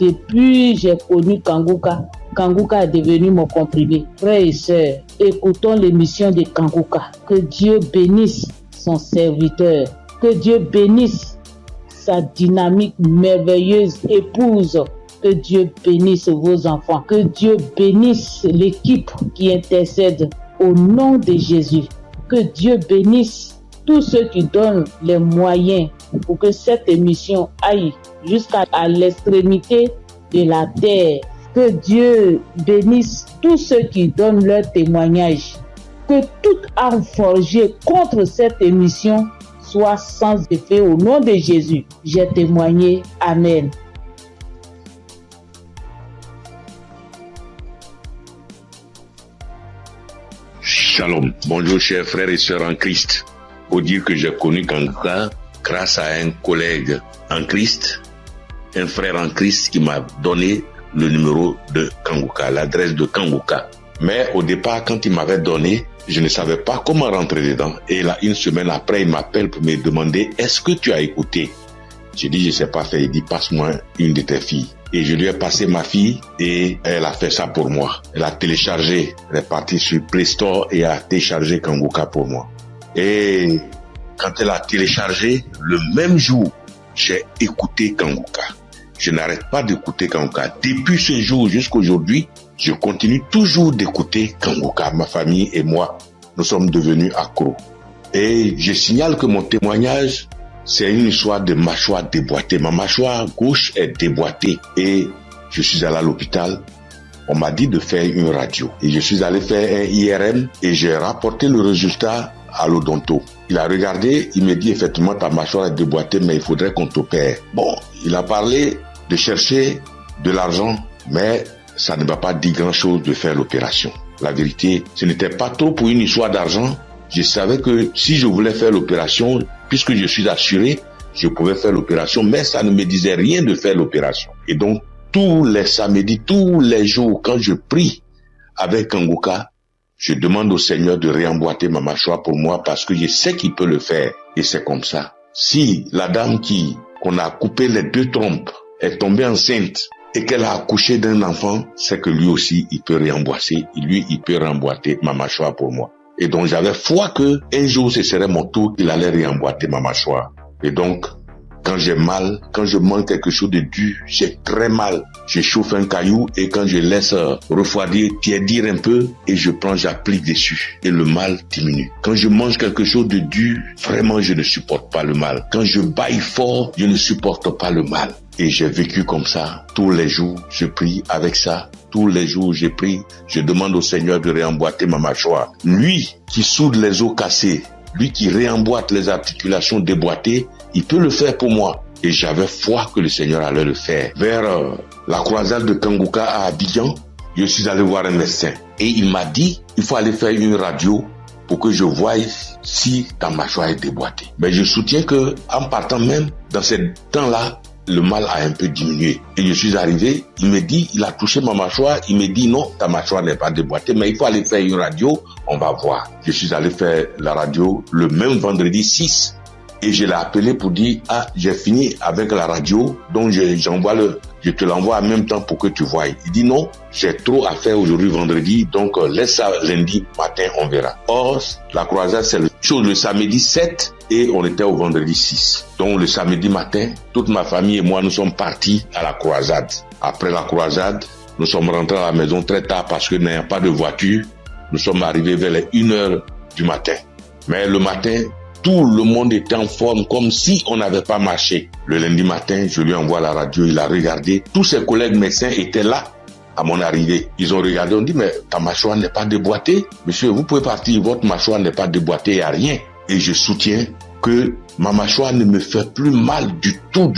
depuis j'ai connu Kanguka, Kanguka est devenu mon comprimé. Frères et sœurs, écoutons l'émission de Kanguka. Que Dieu bénisse son serviteur. Que Dieu bénisse sa dynamique merveilleuse épouse. Que Dieu bénisse vos enfants. Que Dieu bénisse l'équipe qui intercède au nom de Jésus. Que Dieu bénisse tous ceux qui donnent les moyens pour que cette émission aille jusqu'à l'extrémité de la terre. Que Dieu bénisse tous ceux qui donnent leur témoignage. Que toute arme forgée contre cette émission soit sans effet au nom de Jésus. J'ai témoigné. Amen. Shalom. Bonjour chers frères et sœurs en Christ. Pour dire que j'ai connu Kanguka grâce à un collègue en Christ, un frère en Christ qui m'a donné le numéro de Kanguka, l'adresse de Kanguka. Mais au départ, quand il m'avait donné, je ne savais pas comment rentrer dedans. Et là, une semaine après, il m'appelle pour me demander « Est-ce que tu as écouté ?» J'ai dit « Je ne sais pas faire ». Il dit « Passe-moi une de tes filles ». Et je lui ai passé ma fille et elle a fait ça pour moi. Elle a téléchargé, elle est partie sur Play Store et a téléchargé Kanguka pour moi. Et quand elle a téléchargé, le même jour, j'ai écouté Kanguka. Je n'arrête pas d'écouter Kanguka. Depuis ce jour jusqu'à aujourd'hui, je continue toujours d'écouter Kanguka. Ma famille et moi, nous sommes devenus accros. Et je signale que mon témoignage, c'est une histoire de mâchoire déboîtée. Ma mâchoire gauche est déboîtée et je suis allé à l'hôpital. On m'a dit de faire une radio. Et je suis allé faire un IRM et j'ai rapporté le résultat à l'odonto. Il a regardé, il me dit effectivement ta mâchoire est déboîtée mais il faudrait qu'on t'opère. Bon, il a parlé de chercher de l'argent mais ça ne m'a pas dit grand chose de faire l'opération. La vérité, ce n'était pas trop pour une histoire d'argent. Je savais que si je voulais faire l'opération, puisque je suis assuré, je pouvais faire l'opération, mais ça ne me disait rien de faire l'opération. Et donc, tous les samedis, tous les jours, quand je prie avec Kanguka, je demande au Seigneur de réemboîter ma mâchoire pour moi parce que je sais qu'il peut le faire. Et c'est comme ça. Si la dame qu'on a coupé les 2 trompes est tombée enceinte et qu'elle a accouché d'un enfant, c'est que lui aussi, il peut réemboîter. Lui, il peut réemboîter ma mâchoire pour moi. Et donc, j'avais foi que un jour, ce serait mon tour, il allait réemboîter ma mâchoire. Et donc, quand j'ai mal, quand je mange quelque chose de dur, j'ai très mal. Je chauffe un caillou et quand je laisse refroidir, tiédir un peu et j'applique dessus. Et le mal diminue. Quand je mange quelque chose de dur, vraiment, je ne supporte pas le mal. Quand je baille fort, je ne supporte pas le mal. Et j'ai vécu comme ça. Tous les jours, je prie avec ça. Tous les jours, je prie. Je demande au Seigneur de réemboîter ma mâchoire. Lui qui soude les os cassés, lui qui réemboîte les articulations déboîtées, il peut le faire pour moi. Et j'avais foi que le Seigneur allait le faire. Vers la croisade de Kanguka à Abidjan, je suis allé voir un médecin. Et il m'a dit, il faut aller faire une radio pour que je voie si ta mâchoire est déboîtée. Mais je soutiens que en partant même, dans ce temps-là, le mal a un peu diminué. Et je suis arrivé, il me dit, il a touché ma mâchoire, il me dit non, ta mâchoire n'est pas déboîtée, mais il faut aller faire une radio, on va voir. Je suis allé faire la radio le même vendredi 6 et je l'ai appelé pour dire, j'ai fini avec la radio, donc je te l'envoie en même temps pour que tu voies. Il dit non, j'ai trop à faire aujourd'hui vendredi, donc laisse ça lundi matin, on verra. Or, la croisade, c'est le samedi 7 et on était au vendredi 6. Donc le samedi matin, toute ma famille et moi, nous sommes partis à la croisade. Après la croisade, nous sommes rentrés à la maison très tard parce que n'ayant pas de voiture, nous sommes arrivés vers les 1h du matin. Mais le matin, Tout le monde était en forme, comme si on n'avait pas marché. Le lundi matin, je lui envoie la radio, il a regardé. Tous ses collègues médecins étaient là à mon arrivée. Ils ont regardé, on dit, mais ta mâchoire n'est pas déboîtée. Monsieur, vous pouvez partir, votre mâchoire n'est pas déboîtée, il n'y a rien. Et je soutiens que ma mâchoire ne me fait plus mal du tout.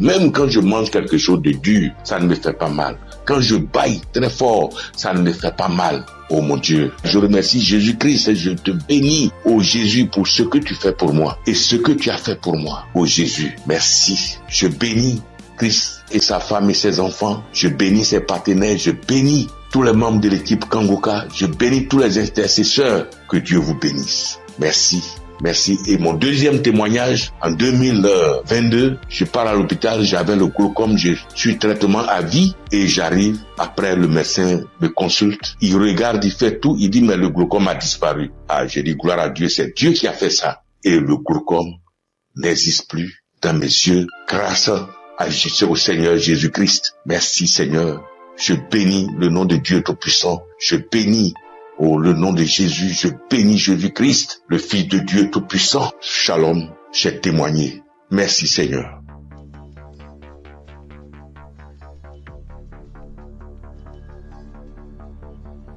Même quand je mange quelque chose de dur, ça ne me fait pas mal. Quand je baille très fort, ça ne me fait pas mal. Oh mon Dieu, je remercie Jésus-Christ et je te bénis, oh Jésus, pour ce que tu fais pour moi et ce que tu as fait pour moi. Oh Jésus, merci. Je bénis Christ et sa femme et ses enfants. Je bénis ses partenaires. Je bénis tous les membres de l'équipe Kangoka. Je bénis tous les intercesseurs. Que Dieu vous bénisse. Merci. Merci. Et mon deuxième témoignage, en 2022, je pars à l'hôpital, j'avais le glaucome, je suis traitement à vie et j'arrive, après le médecin me consulte, il regarde, il fait tout, il dit mais le glaucome a disparu. Ah, j'ai dit gloire à Dieu, c'est Dieu qui a fait ça. Et le glaucome n'existe plus dans mes yeux grâce au Seigneur Jésus-Christ. Merci Seigneur. Je bénis le nom de Dieu Tout-Puissant. Je bénis le nom de Jésus, je bénis Jésus-Christ, le Fils de Dieu Tout-Puissant. Shalom, j'ai témoigné. Merci Seigneur.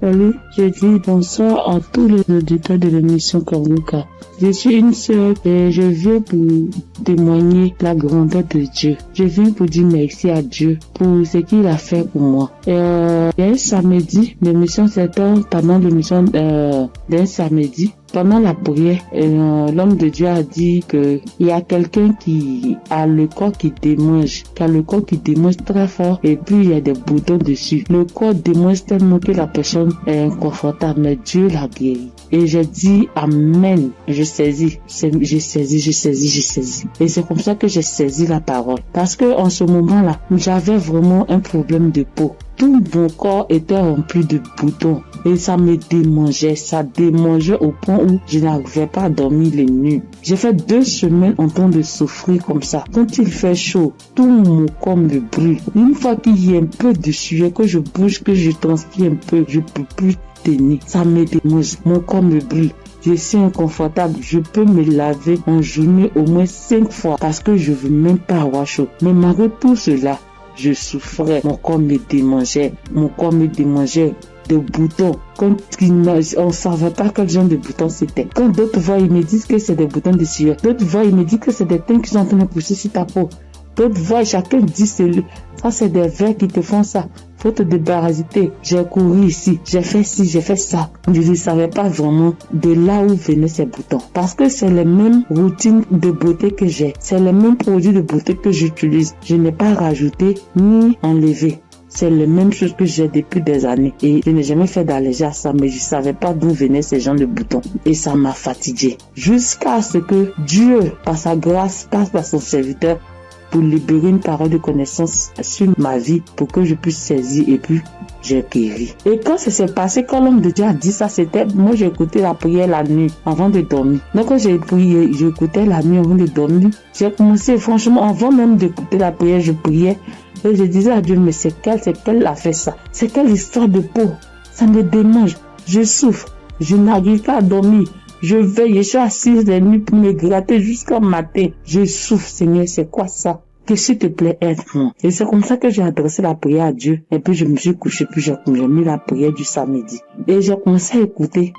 Salut, je dis bonsoir à tous les auditeurs de l'émission Kangoka. Je suis une sœur et je viens pour témoigner la grandeur de Dieu. Je viens pour dire merci à Dieu pour ce qu'il a fait pour moi. Il y a un samedi, l'émission s'étend pendant l'émission d'un samedi. Pendant la prière, l'homme de Dieu a dit que il y a quelqu'un qui a le corps qui démange, très fort et puis il y a des boutons dessus. Le corps démange tellement que la personne est inconfortable, mais Dieu l'a guéri. Et j'ai dit amen. Je saisis. Et c'est comme ça que j'ai saisi la parole. Parce que en ce moment-là, j'avais vraiment un problème de peau. Tout mon corps était rempli de boutons et ça me démangeait. Ça démangeait au point où je n'arrivais pas à dormir les nuits. J'ai fait 2 semaines en train de souffrir comme ça. Quand il fait chaud, tout mon corps me brûle. Une fois qu'il y a un peu de sueur, que je bouge, que je transpire un peu, je peux plus tenir. Ça me démange. Mon corps me brûle. Je suis inconfortable. Je peux me laver en journée au moins 5 fois parce que je veux même pas avoir chaud. Mais malgré tout cela, je souffrais, mon corps me démangeait de boutons. Quand on ne savait pas quel genre de boutons c'était. Quand d'autres voient, ils me disent que c'est des boutons de sueur. D'autres voient, ils me disent que c'est des teintes qui sont en train de pousser sur ta peau. D'autres voient, chacun dit ça c'est des vers qui te font ça. Faut te débarrasser. J'ai couru ici, j'ai fait ci, j'ai fait ça. Je ne savais pas vraiment de là où venaient ces boutons. Parce que c'est les mêmes routines de beauté que j'ai. C'est les mêmes produits de beauté que j'utilise. Je n'ai pas rajouté ni enlevé. C'est les mêmes choses que j'ai depuis des années. Et je n'ai jamais fait d'allergie à ça, mais je savais pas d'où venaient ces gens de boutons. Et ça m'a fatigué. Jusqu'à ce que Dieu, par sa grâce, passe par son serviteur pour libérer une parole de connaissance sur ma vie pour que je puisse saisir et puis j'ai guéri. Et quand ça s'est passé, quand l'homme de Dieu a dit ça, c'était, moi j'ai écouté la prière la nuit avant de dormir. Donc quand j'ai prié, j'écoutais la nuit avant de dormir. J'ai commencé, franchement, avant même d'écouter la prière, je priais et je disais à Dieu, mais c'est quelle a fait ça? C'est quelle histoire de peau? Ça me démange, je souffre, je n'arrive pas à dormir. Je veille, je suis assise les nuits pour me gratter jusqu'au matin. Je souffre, Seigneur, c'est quoi ça? Que s'il te plaît, aide-moi. Et c'est comme ça que j'ai adressé la prière à Dieu. Et puis je me suis couché, puis j'ai mis la prière du samedi. Et j'ai commencé à écouter.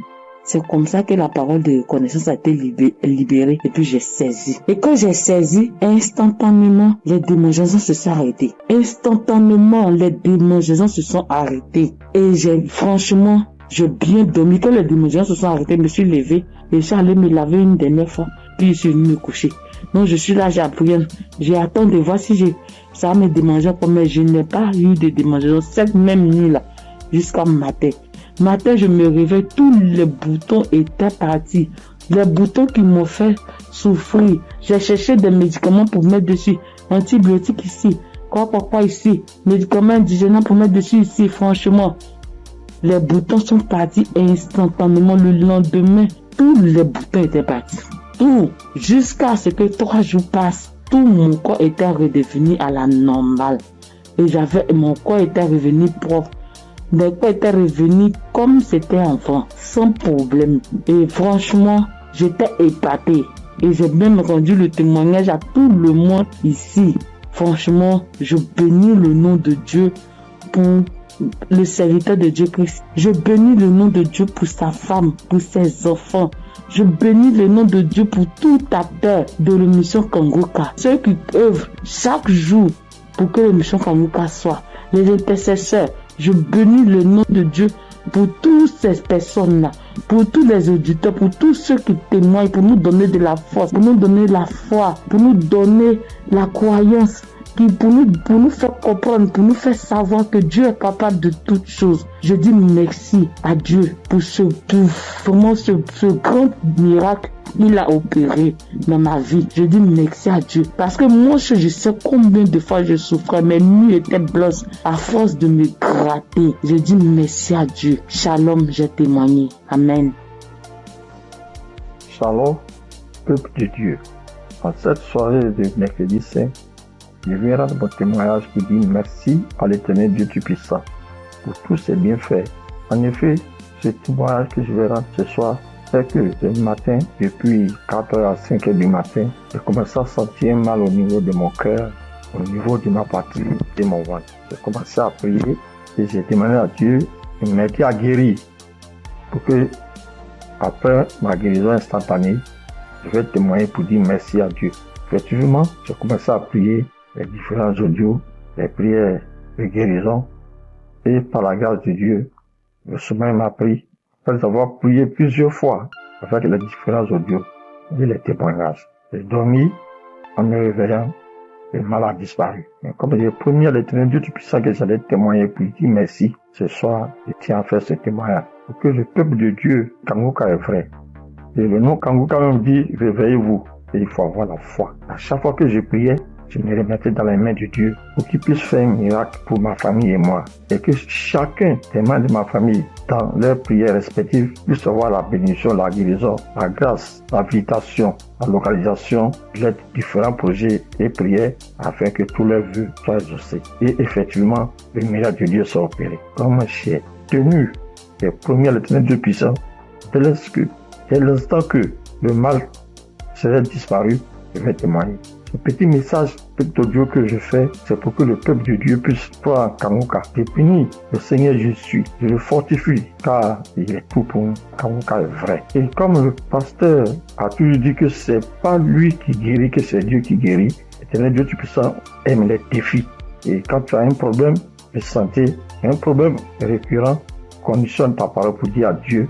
C'est comme ça que la parole de connaissance a été libérée. Et puis j'ai saisi. Et quand j'ai saisi, instantanément, les démangeaisons se sont arrêtées. Instantanément, les démangeaisons se sont arrêtées. Et franchement, j'ai bien dormi. Quand les démangeaisons se sont arrêtées, je me suis levé. Et je suis allé me laver une dernière fois. Puis je suis venu me coucher. Donc je suis là, j'ai appris. J'ai attendu de voir si ça me démangeait comme, mais je n'ai pas eu de démangeaison cette même nuit-là, jusqu'au matin. Matin, je me réveille, tous les boutons étaient partis. Les boutons qui m'ont fait souffrir. J'ai cherché des médicaments pour mettre dessus. Antibiotiques ici. Quoi ici. Médicaments indigènes pour mettre dessus ici. Franchement, les boutons sont partis instantanément. Le lendemain, tous les boutons étaient partis. Tout, jusqu'à ce que 3 jours passent, tout mon corps était redevenu à la normale. Et mon corps était revenu propre. Mon corps était revenu comme c'était enfant, sans problème. Et franchement, J'étais épatée. Et j'ai même rendu le témoignage à tout le monde ici. Franchement, je bénis le nom de Dieu pour le serviteur de Dieu Christ. Je bénis le nom de Dieu pour sa femme, pour ses enfants. Je bénis le nom de Dieu pour tout acteur de l'émission Kangoka. Ceux qui œuvrent chaque jour pour que l'émission Kangoka soit. Les intercesseurs, je bénis le nom de Dieu pour toutes ces personnes-là, pour tous les auditeurs, pour tous ceux qui témoignent, pour nous donner de la force, pour nous donner la foi, pour nous donner la croyance, pour nous faire comprendre, pour nous faire savoir que Dieu est capable de toutes choses. Je dis merci à Dieu pour ce grand miracle qu'il a opéré dans ma vie. Je dis merci à Dieu. Parce que moi, je sais combien de fois je souffrais. Mes nuits étaient blanches à force de me gratter. Je dis merci à Dieu. Shalom, j'ai témoigné. Amen. Shalom, peuple de Dieu. En cette soirée de mercredi saint, je viens rendre mon témoignage qui dit merci à l'Éternel Dieu Tout-Puissant pour tous ses bienfaits. En effet, ce témoignage que je vais rendre ce soir, c'est que ce matin, depuis 4h à 5h du matin, j'ai commencé à sentir mal au niveau de mon cœur, au niveau de ma patrie, de mon ventre. J'ai commencé à prier et j'ai demandé à Dieu de m'aider à guérir pour que, après ma guérison instantanée, je vais témoigner pour dire merci à Dieu. Effectivement, j'ai commencé à prier les différents audios, les prières de guérison, et par la grâce de Dieu, le sommeil m'a pris. Après avoir prié plusieurs fois avec les différents audios et les témoignages, j'ai dormi en me réveillant, le mal a disparu. Mais comme j'ai promis à l'Éternel Dieu Tout-Puissant que j'allais témoigner pour lui dire merci, ce soir, je tiens à faire ce témoignage pour que le peuple de Dieu, Kangoka est vrai. Et le nom Kangoka même dit, réveillez-vous. Et il faut avoir la foi. À chaque fois que je priais, je me remettais dans les mains de Dieu pour qu'il puisse faire un miracle pour ma famille et moi. Et que chacun des membres de ma famille, dans leurs prières respectives, puisse avoir la bénédiction, la guérison, la grâce, l'habilitation, la localisation, les différents projets et prières afin que tous leurs vœux soient exaucés. Et effectivement, le miracle de Dieu soit opéré. Comme j'ai tenu et promis à l'Éternel Dieu puissant, dès l'instant que le mal serait disparu, je vais témoigner. Ce petit message, petit audio que je fais, c'est pour que le peuple de Dieu puisse croire en Kangoka. Je bénis le Seigneur Jésus, je le fortifie, car il est tout pour nous. Kangoka est vrai. Et comme le pasteur a toujours dit que c'est pas lui qui guérit, que c'est Dieu qui guérit, l'Éternel Dieu Tout-Puissant aime les défis. Et quand tu as un problème de santé, un problème récurrent, conditionne ta parole pour dire à Dieu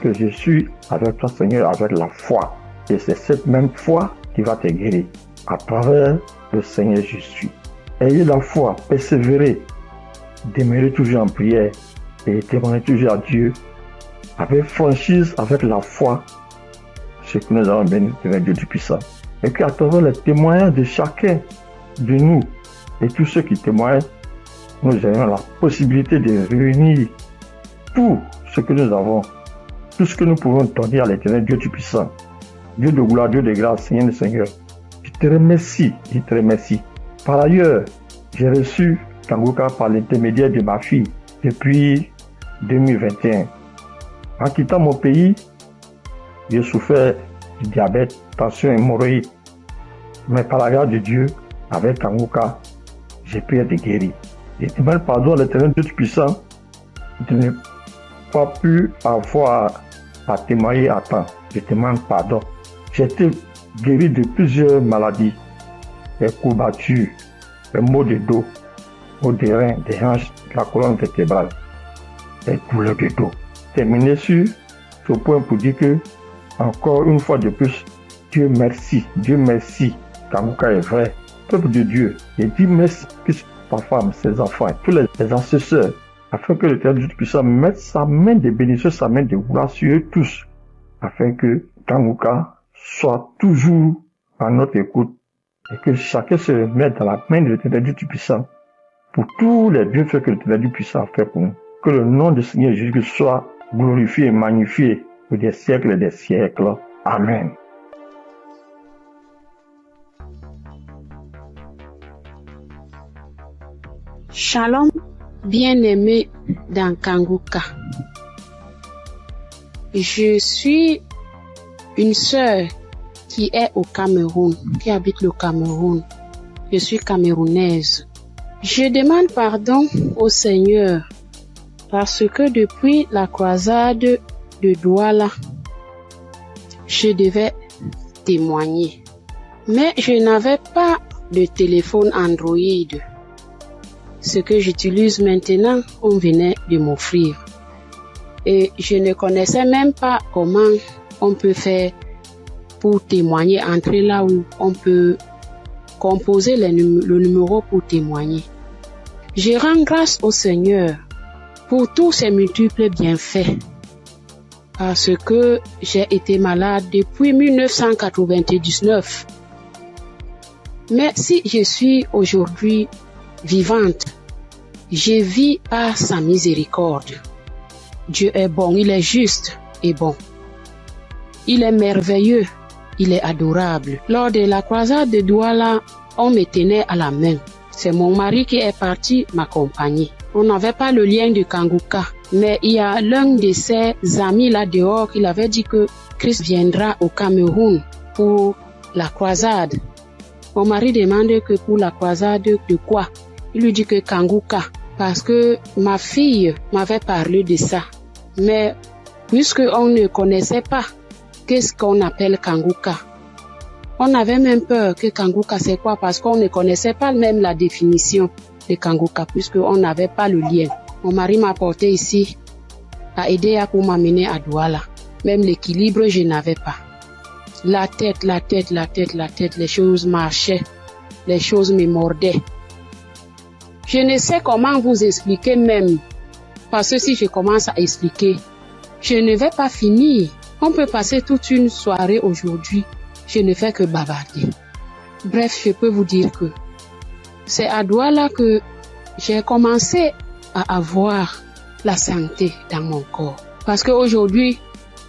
que je suis avec toi, Seigneur, avec la foi. Et c'est cette même foi qui va te guérir à travers le Seigneur Jésus. Ayez la foi, persévérez, demeurez toujours en prière et témoignez toujours à Dieu avec franchise, avec la foi, ce que nous avons béni de Dieu Tout-Puissant. Et qu'à travers les témoignages de chacun de nous et tous ceux qui témoignent, nous ayons la possibilité de réunir tout ce que nous avons, tout ce que nous pouvons donner à l'Éternel Dieu Tout-Puissant. Dieu de gloire, Dieu de grâce, Seigneur le Seigneur. Je te remercie. Par ailleurs, j'ai reçu Kangoka par l'intermédiaire de ma fille depuis 2021. En quittant mon pays, j'ai souffert du diabète, tension et hémorroïde. Mais par la grâce de Dieu, avec Kangoka, j'ai pu être guéri. Je demande pardon à l'Éternel Dieu Tout-Puissant de ne pas pu avoir à témoigner à temps. Je demande pardon. J'ai été guéri de plusieurs maladies, des courbatures, des maux de dos, maux des reins, des hanches, de la colonne vertébrale, des douleurs de dos. Terminé sur ce point pour dire que, encore une fois de plus, Dieu merci, Kangoka est vrai, peuple de Dieu, et dis merci que sa femme, ses enfants, tous les assesseurs, afin que l'Éternel Dieu Tout-Puissant mette sa main de bénédiction, sa main de gloire sur eux tous, afin que Kangoka soit toujours à notre écoute et que chacun se mette dans la main de l'Éternel Dieu Tout-Puissant pour tous les bienfaits que l'Éternel Dieu Tout-Puissant a fait pour nous. Que le nom du Seigneur Jésus soit glorifié et magnifié pour des siècles et des siècles. Amen. Shalom, bien-aimé dans Kangoka. Je suis une sœur qui est au Cameroun, qui habite le Cameroun. Je suis camerounaise. Je demande pardon au Seigneur parce que depuis la croisade de Douala, je devais témoigner. Mais je n'avais pas de téléphone Android. Ce que j'utilise maintenant, on venait de m'offrir. Et je ne connaissais même pas comment on peut faire pour témoigner, entrer là où on peut composer le numéro pour témoigner. Je rends grâce au Seigneur pour tous ses multiples bienfaits. Parce que j'ai été malade depuis 1999. Mais si je suis aujourd'hui vivante, je vis par sa miséricorde. Dieu est bon, il est juste et bon. Il est merveilleux, il est adorable. Lors de la croisade de Douala, on me tenait à la main. C'est mon mari qui est parti m'accompagner. On n'avait pas le lien de Kanguka, mais il y a l'un de ses amis là dehors qui avait dit que Christ viendra au Cameroun pour la croisade. Mon mari demande que pour la croisade de quoi? Il lui dit que Kanguka, parce que ma fille m'avait parlé de ça. Mais puisque on ne connaissait pas qu'est-ce qu'on appelle Kanguka, on avait même peur que Kanguka c'est quoi, parce qu'on ne connaissait pas même la définition de Kanguka, puisqu'on n'avait pas le lien. Mon mari m'a porté ici à aider pour m'amener à Douala. Même l'équilibre, je n'avais pas. La tête, les choses marchaient, les choses me mordaient. Je ne sais comment vous expliquer même, parce que si je commence à expliquer, je ne vais pas finir. On peut passer toute une soirée aujourd'hui, je ne fais que bavarder. Bref, je peux vous dire que c'est à Douala que j'ai commencé à avoir la santé dans mon corps. Parce qu'aujourd'hui,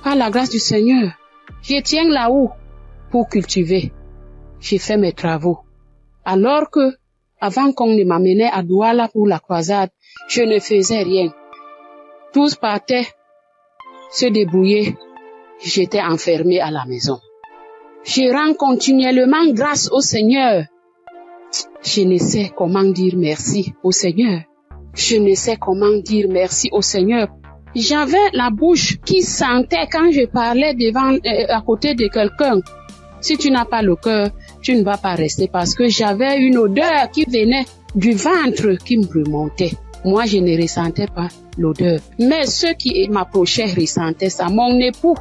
par la grâce du Seigneur, je tiens là-haut pour cultiver. J'ai fait mes travaux. Alors que, avant qu'on ne m'amenait à Douala pour la croisade, je ne faisais rien. Tous partaient se débrouiller. J'étais enfermée à la maison. Je rends continuellement grâce au Seigneur. Je ne sais comment dire merci au Seigneur. Je ne sais comment dire merci au Seigneur. J'avais la bouche qui sentait quand je parlais à côté de quelqu'un. Si tu n'as pas le cœur, tu ne vas pas rester, parce que j'avais une odeur qui venait du ventre qui me remontait. Moi, je ne ressentais pas l'odeur. Mais ceux qui m'approchaient ressentaient ça. Mon époux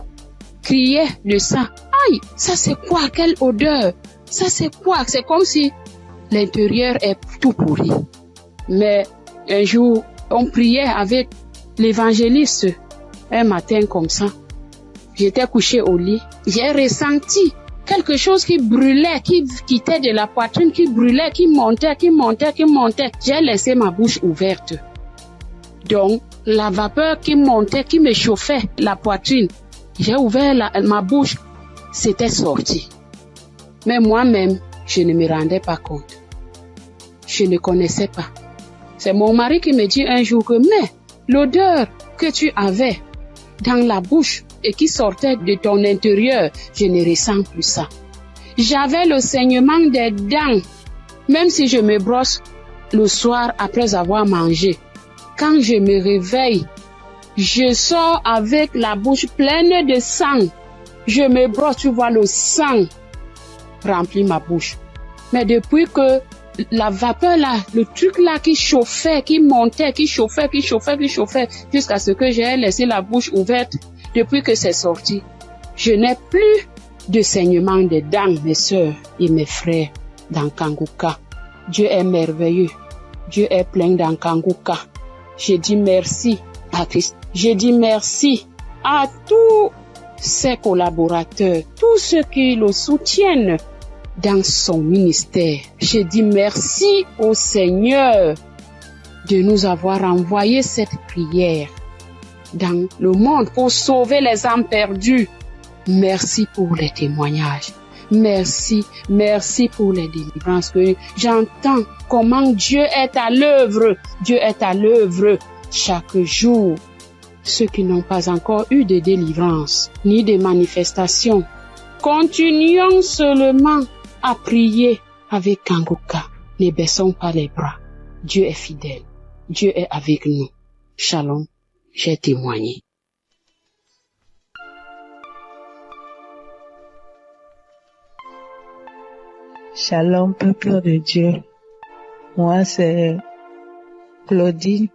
criait de ça. Aïe, ça c'est quoi? Quelle odeur? Ça c'est quoi? C'est comme si l'intérieur est tout pourri. Mais un jour, on priait avec l'évangéliste. Un matin comme ça, j'étais couchée au lit. J'ai ressenti quelque chose qui brûlait, qui quittait de la poitrine, qui brûlait, qui montait. J'ai laissé ma bouche ouverte. Donc, la vapeur qui montait, qui me chauffait la poitrine, j'ai ouvert ma bouche, c'était sorti. Mais moi-même, je ne me rendais pas compte. Je ne connaissais pas. C'est mon mari qui me dit un jour que, mais l'odeur que tu avais dans la bouche et qui sortait de ton intérieur, je ne ressens plus ça. J'avais le saignement des dents, même si je me brosse le soir après avoir mangé. Quand je me réveille, je sors avec la bouche pleine de sang. Je me brosse, tu vois, le sang remplit ma bouche. Mais depuis que la vapeur là, le truc là qui chauffait, qui montait, qui chauffait, jusqu'à ce que j'ai laissé la bouche ouverte, depuis que c'est sorti, je n'ai plus de saignement de dents, mes sœurs et mes frères dans Kanguka. Dieu est merveilleux. Dieu est plein dans Kanguka. Je dis merci à Christ. Je dis merci à tous ses collaborateurs, tous ceux qui le soutiennent dans son ministère. Je dis merci au Seigneur de nous avoir envoyé cette prière dans le monde pour sauver les âmes perdues. Merci pour les témoignages. Merci pour les délivrances que j'entends comment Dieu est à l'œuvre. Dieu est à l'œuvre chaque jour. ceux qui n'ont pas encore eu de délivrance, ni de manifestation. Continuons seulement à prier avec Kangoka. Ne baissons pas les bras. Dieu est fidèle. Dieu est avec nous. Shalom, j'ai témoigné. Shalom, peuple de Dieu. Moi, c'est Claudine.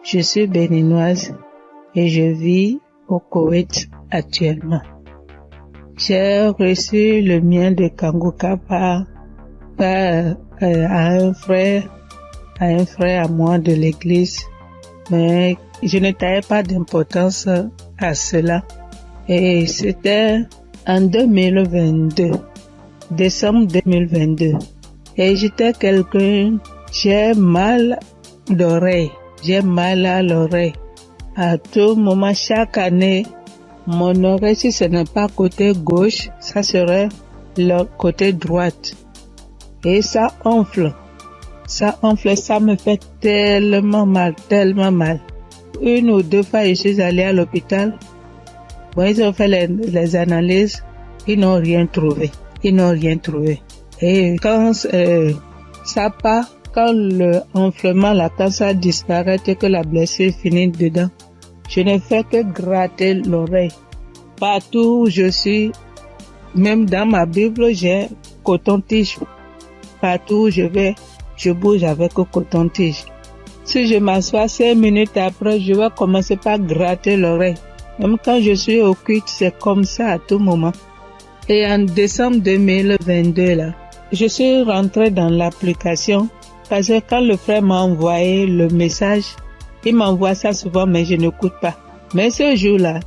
Je suis béninoise et je vis au Koweït actuellement. J'ai reçu le mien de Kangoka par à un frère à moi de l'église, mais je ne taillais pas d'importance à cela. Et c'était en 2022, décembre 2022. Et j'étais quelqu'un, j'ai mal d'oreille, j'ai mal à l'oreille. À tout moment, chaque année, mon oreille, si ce n'est pas côté gauche, ça serait le côté droite. Et ça enfle, ça me fait tellement mal. Une ou deux fois, je suis allée à l'hôpital. Bon, ils ont fait les analyses, ils n'ont rien trouvé. Et quand ça part, quand le enflement, quand ça disparaît et que la blessure finit dedans, je ne fais que gratter l'oreille. Partout où je suis, même dans ma Bible, j'ai coton-tige. Partout où je vais, je bouge avec le coton-tige. Si je m'assois 5 minutes après, je vais commencer par gratter l'oreille. Même quand je suis au culte, c'est comme ça à tout moment. Et en décembre 2022, là, je suis rentrée dans l'application parce que quand le frère m'a envoyé le message, il m'envoie ça souvent, mais je n'écoute pas. Mais ce jour-là,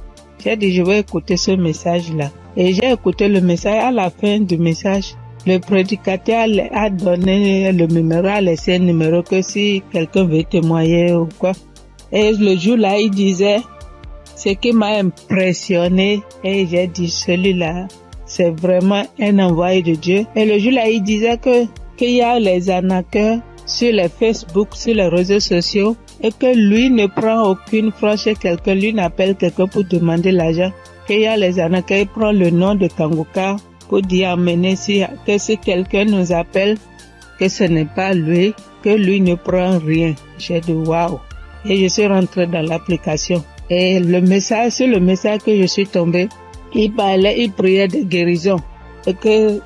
j'ai dit, je vais écouter ce message-là. Et j'ai écouté le message. À la fin du message, le prédicateur a donné le numéro, a laissé un numéro que si quelqu'un veut témoigner ou quoi. Et le jour-là, il disait, ce qui m'a impressionné, et j'ai dit, celui-là, c'est vraiment un envoyé de Dieu. Et le jour-là, il disait qu'il y a les arnaqueurs sur les Facebook, sur les réseaux sociaux, et que lui ne prend aucune franche chez quelqu'un, lui n'appelle quelqu'un pour demander l'argent. Qu'il y a les arnaqueurs, il prend le nom de Kangoka pour dire amener que si quelqu'un nous appelle, que ce n'est pas lui, que lui ne prend rien. J'ai dit waouh. Et je suis rentrée dans l'application. Et sur le message que je suis tombée, il priait de guérison. Et que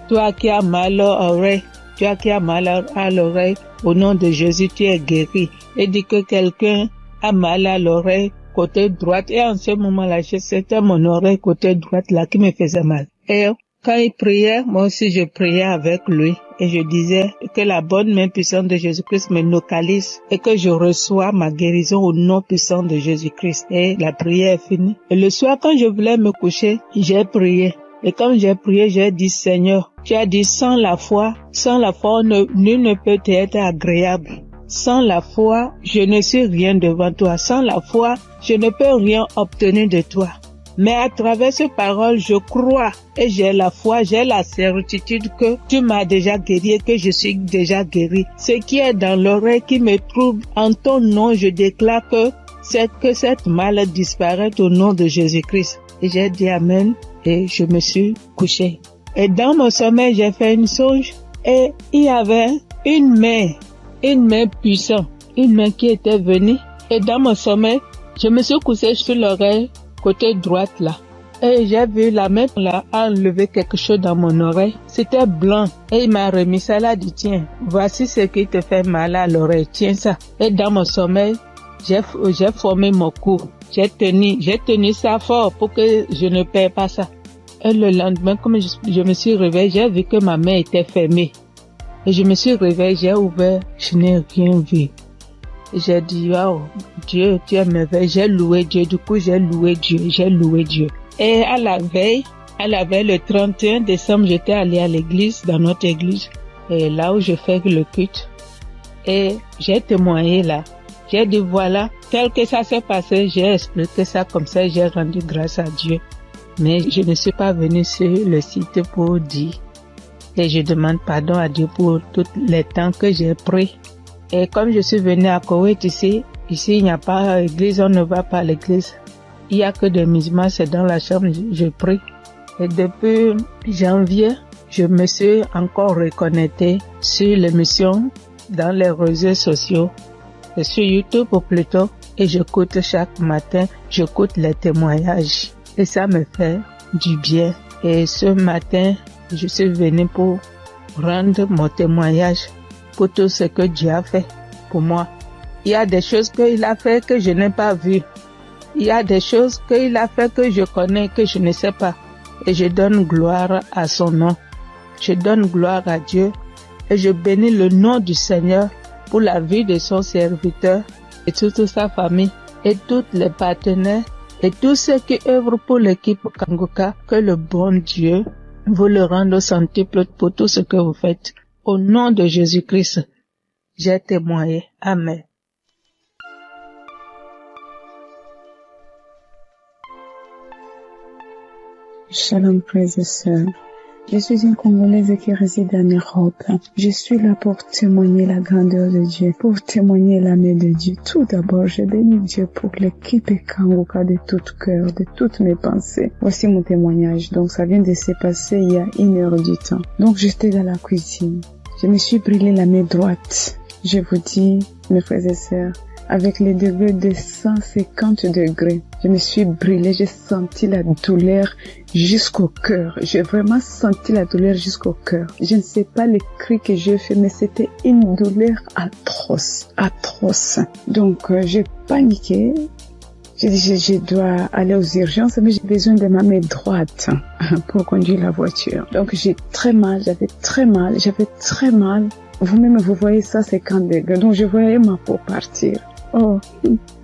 toi qui as mal à l'oreille, au nom de Jésus, tu es guéri. Et dit que quelqu'un a mal à l'oreille côté droite. Et en ce moment-là, c'était mon oreille côté droite là qui me faisait mal. Et quand il priait, moi aussi je priais avec lui. Et je disais que la bonne main puissante de Jésus-Christ me localise et que je reçois ma guérison au nom puissant de Jésus-Christ. Et la prière est finie. Et le soir, quand je voulais me coucher, j'ai prié. Et quand j'ai prié, j'ai dit, Seigneur, tu as dit, sans la foi, nul ne peut être agréable. Sans la foi, je ne suis rien devant toi. Sans la foi, je ne peux rien obtenir de toi. Mais à travers ces paroles, je crois et j'ai la foi, j'ai la certitude que tu m'as déjà guéri et que je suis déjà guéri. Ce qui est dans l'oreille qui me trouble, en ton nom, je déclare que cette maladie disparaît au nom de Jésus-Christ. Et j'ai dit Amen et je me suis couché. Et dans mon sommeil, j'ai fait une songe et il y avait une main puissante, une main qui était venue. Et dans mon sommeil, je me suis couché sur l'oreille côté droite là. Et j'ai vu la main là enlever quelque chose dans mon oreille. C'était blanc. Et il m'a remis ça là, dit tiens, voici ce qui te fait mal à l'oreille, tiens ça. Et dans mon sommeil, j'ai formé mon cou. J'ai tenu ça fort pour que je ne perds pas ça. Et le lendemain, comme je me suis réveillée, j'ai vu que ma main était fermée. Et je me suis réveillée, j'ai ouvert, je n'ai rien vu. J'ai dit, wow, Dieu, tu es merveilleux. J'ai loué Dieu. Du coup, j'ai loué Dieu. Et à la veille, le 31 décembre, j'étais allée à l'église, dans notre église, et là où je fais le culte. Et j'ai témoigné là. J'ai dit, voilà, tel que ça s'est passé, j'ai expliqué ça comme ça, j'ai rendu grâce à Dieu. Mais je ne suis pas venue sur le site pour dire. Et je demande pardon à Dieu pour tous les temps que j'ai pris. Et comme je suis venue à Koweït ici, Ici, il n'y a pas d'église, on ne va pas à l'église. Il n'y a que des musulmans, c'est dans la chambre, je prie. Et depuis janvier, je me suis encore reconnectée sur l'émission dans les réseaux sociaux, et sur YouTube plutôt, et j'écoute chaque matin, j'écoute les témoignages. Et ça me fait du bien. Et ce matin, je suis venue pour rendre mon témoignage pour tout ce que Dieu a fait pour moi. Il y a des choses qu'il a fait que je n'ai pas vues. Il y a des choses qu'il a fait que je connais, que je ne sais pas. Et je donne gloire à son nom. Je donne gloire à Dieu et je bénis le nom du Seigneur pour la vie de son serviteur et toute sa famille et tous les partenaires et tous ceux qui œuvrent pour l'équipe Kangoka. Que le bon Dieu vous le rende au centuple pour tout ce que vous faites. Au nom de Jésus-Christ, j'ai témoigné. Amen. Shalom, frères et sœurs. Je suis une Congolaise qui réside en Europe. Je suis là pour témoigner la grandeur de Dieu, pour témoigner la main de Dieu. Tout d'abord, je bénis Dieu pour l'équipe Kangoka de tout cœur, de toutes mes pensées. Voici mon témoignage. Donc, ça vient de se passer il y a 1 heure du temps. Donc, j'étais dans la cuisine. Je me suis brûlé la main droite. Je vous dis, mes frères et sœurs, avec les degrés de 150 degrés. Je me suis brûlée, j'ai senti la douleur jusqu'au cœur. J'ai vraiment senti la douleur jusqu'au cœur. Je ne sais pas les cris que j'ai fait, mais c'était une douleur atroce, atroce. Donc, j'ai paniqué. J'ai dit, je dois aller aux urgences, mais j'ai besoin de ma main droite pour conduire la voiture. Donc, j'ai très mal, j'avais très mal. Vous-même, vous voyez ça, 50 degrés. Donc, je voyais ma peau partir. Oh,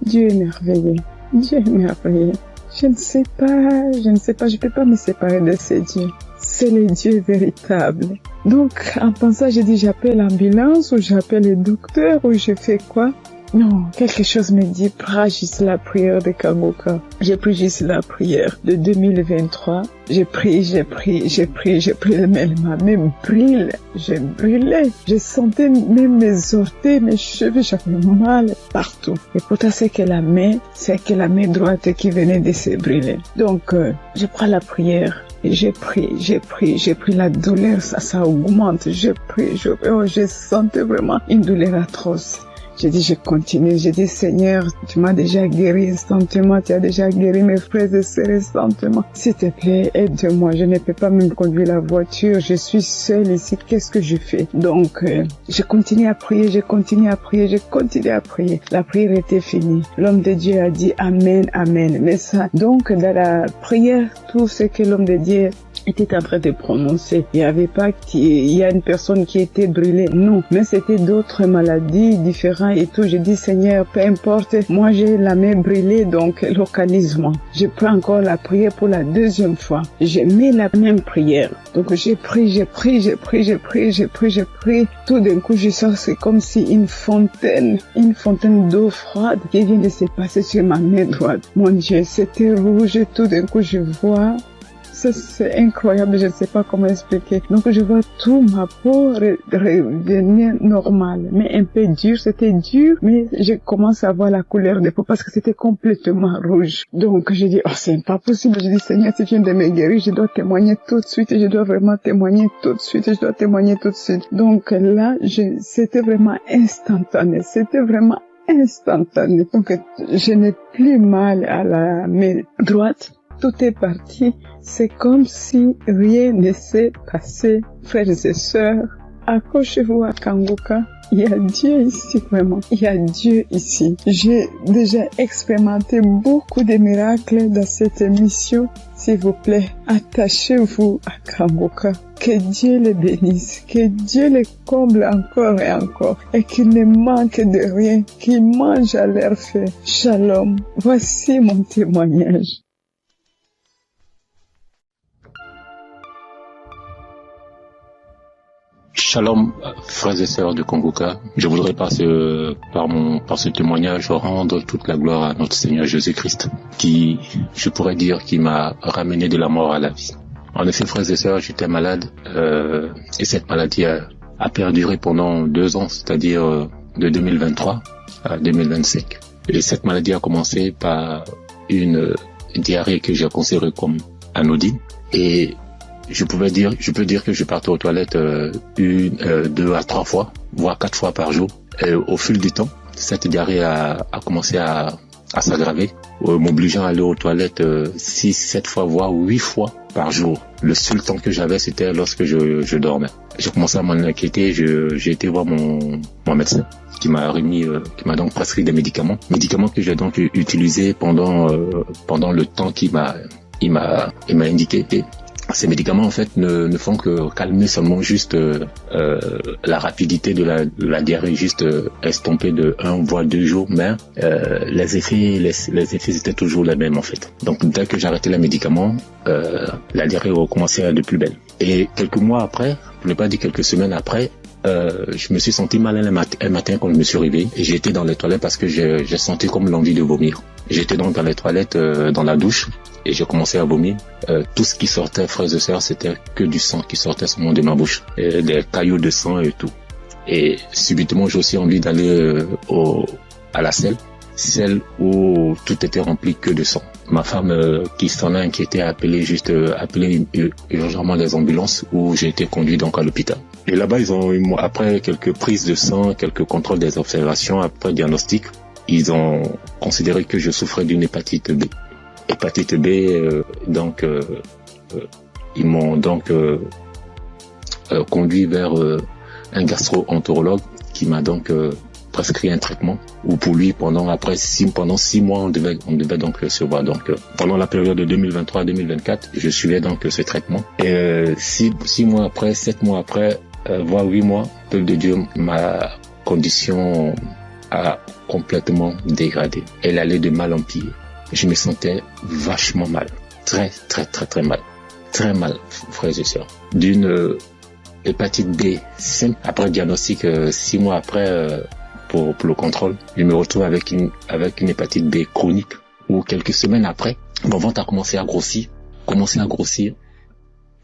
Dieu est merveilleux. Dieu est merveilleux. Je ne sais pas, je peux pas me séparer de ce Dieu. C'est le Dieu véritable. Donc, en pensant, j'ai dit, j'appelle l'ambulance ou j'appelle le docteur ou je fais quoi? Non, quelque chose me dit, prends juste la prière de Kangoka. J'ai pris juste la prière de 2023. J'ai pris, mais ma main brûle. Je brûlais. Je sentais même mes orteils, mes cheveux, j'avais mal partout. Et pourtant, c'est que la main droite qui venait de se brûler. Donc, je prends la prière. Et j'ai pris la douleur, ça augmente. Je sentais vraiment une douleur atroce. J'ai dit, je continue. J'ai dit, Seigneur, tu m'as déjà guéri instantanément. Tu as déjà guéri mes frères et sœurs instantanément. S'il te plaît, aide-moi. Je ne peux pas même conduire la voiture. Je suis seule ici. Qu'est-ce que je fais? Donc, je continue à prier. La prière était finie. L'homme de Dieu a dit Amen, Amen. Mais ça, donc, dans la prière, tout ce que l'homme de Dieu était en train de prononcer. Il n'y avait pas il y a une personne qui était brûlée. Non. Mais c'était d'autres maladies différentes et tout. J'ai dit, Seigneur, peu importe. Moi, j'ai la main brûlée, donc localise-moi. Je prends encore la prière pour la deuxième fois. Je mets la même prière. Donc, j'ai pris. Tout d'un coup, je sens, c'est comme si une fontaine d'eau froide qui vient de se passer sur ma main droite. Mon Dieu, c'était rouge. Tout d'un coup, je vois. C'est incroyable, je ne sais pas comment expliquer. Donc, je vois tout ma peau revenir normale, mais un peu dur. C'était dur, mais je commence à voir la couleur de peau parce que c'était complètement rouge. Donc, je dis, oh, c'est pas possible. Je dis, Seigneur, si tu viens de me guérir, je dois témoigner tout de suite. Je dois vraiment témoigner tout de suite. Donc, là, c'était vraiment instantané. Donc, je n'ai plus mal à la main droite. Tout est parti. C'est comme si rien ne s'est passé. Frères et sœurs, accrochez-vous à Kangoka. Il y a Dieu ici, vraiment. Il y a Dieu ici. J'ai déjà expérimenté beaucoup de miracles dans cette émission. S'il vous plaît, attachez-vous à Kangoka. Que Dieu les bénisse, que Dieu les comble encore et encore, et qu'il ne manque de rien, qu'il mange à leur faim. Shalom. Voici mon témoignage. Shalom, frères et sœurs de Kangoka. Je voudrais par ce témoignage rendre toute la gloire à notre Seigneur Jésus-Christ, qui, je pourrais dire, qui m'a ramené de la mort à la vie. En effet, frères et sœurs, j'étais malade, et cette maladie a perduré pendant 2 ans, c'est-à-dire de 2023 à 2025. Et cette maladie a commencé par une diarrhée que j'ai considérée comme anodine. Et je peux dire que je partais aux toilettes 2 à 3 fois, voire 4 fois par jour. Et au fil du temps, cette diarrhée a commencé à s'aggraver, m'obligeant à aller aux toilettes 6, 7 fois, voire 8 fois par jour. Le seul temps que j'avais, c'était lorsque je dormais. J'ai commencé à m'en inquiéter, j'ai été voir mon médecin qui m'a donc prescrit des médicaments que j'ai donc utilisés pendant le temps qu'il m'a indiqué. Et ces médicaments en fait ne font que calmer seulement juste la rapidité de la diarrhée, juste estomper de 1 voire 2 jours, mais les effets étaient toujours les mêmes en fait. Donc dès que j'arrêtais les médicaments, la diarrhée recommençait de plus belle. Et quelques mois après, pour ne pas dire quelques semaines après, je me suis senti mal un matin quand je me suis réveillé et j'ai été dans les toilettes parce que j'ai senti comme l'envie de vomir. J'étais donc dans les toilettes, dans la douche, et j'ai commencé à vomir. Tout ce qui sortait, frères et sœurs, c'était que du sang qui sortait seulement de ma bouche, et des caillots de sang et tout. Et subitement, j'ai aussi envie d'aller à la selle, celle où tout était rempli que de sang. Ma femme, qui s'en a inquiété, a appelé urgemment les ambulances, où j'ai été conduit donc à l'hôpital. Et là-bas, après quelques prises de sang, quelques contrôles des observations, après diagnostic, ils ont considéré que je souffrais d'une hépatite B. Hépatite B, ils m'ont donc conduit vers un gastro-entérologue qui m'a donc prescrit un traitement où pour lui pendant 6 mois on devait donc se voir. Donc pendant la période de 2023-2024, je suivais donc ce traitement. Et 6 mois après, 7 mois après, voire 8 mois, peuple de Dieu, ma condition a complètement dégradé. Elle allait de mal en pire. Je me sentais vachement mal. Très, très, très, très mal. Très mal, frères et sœurs. D'une hépatite B simple, après diagnostic, 6 mois après, pour le contrôle, je me retrouve avec une hépatite B chronique, où quelques semaines après, mon ventre a commencé à grossir,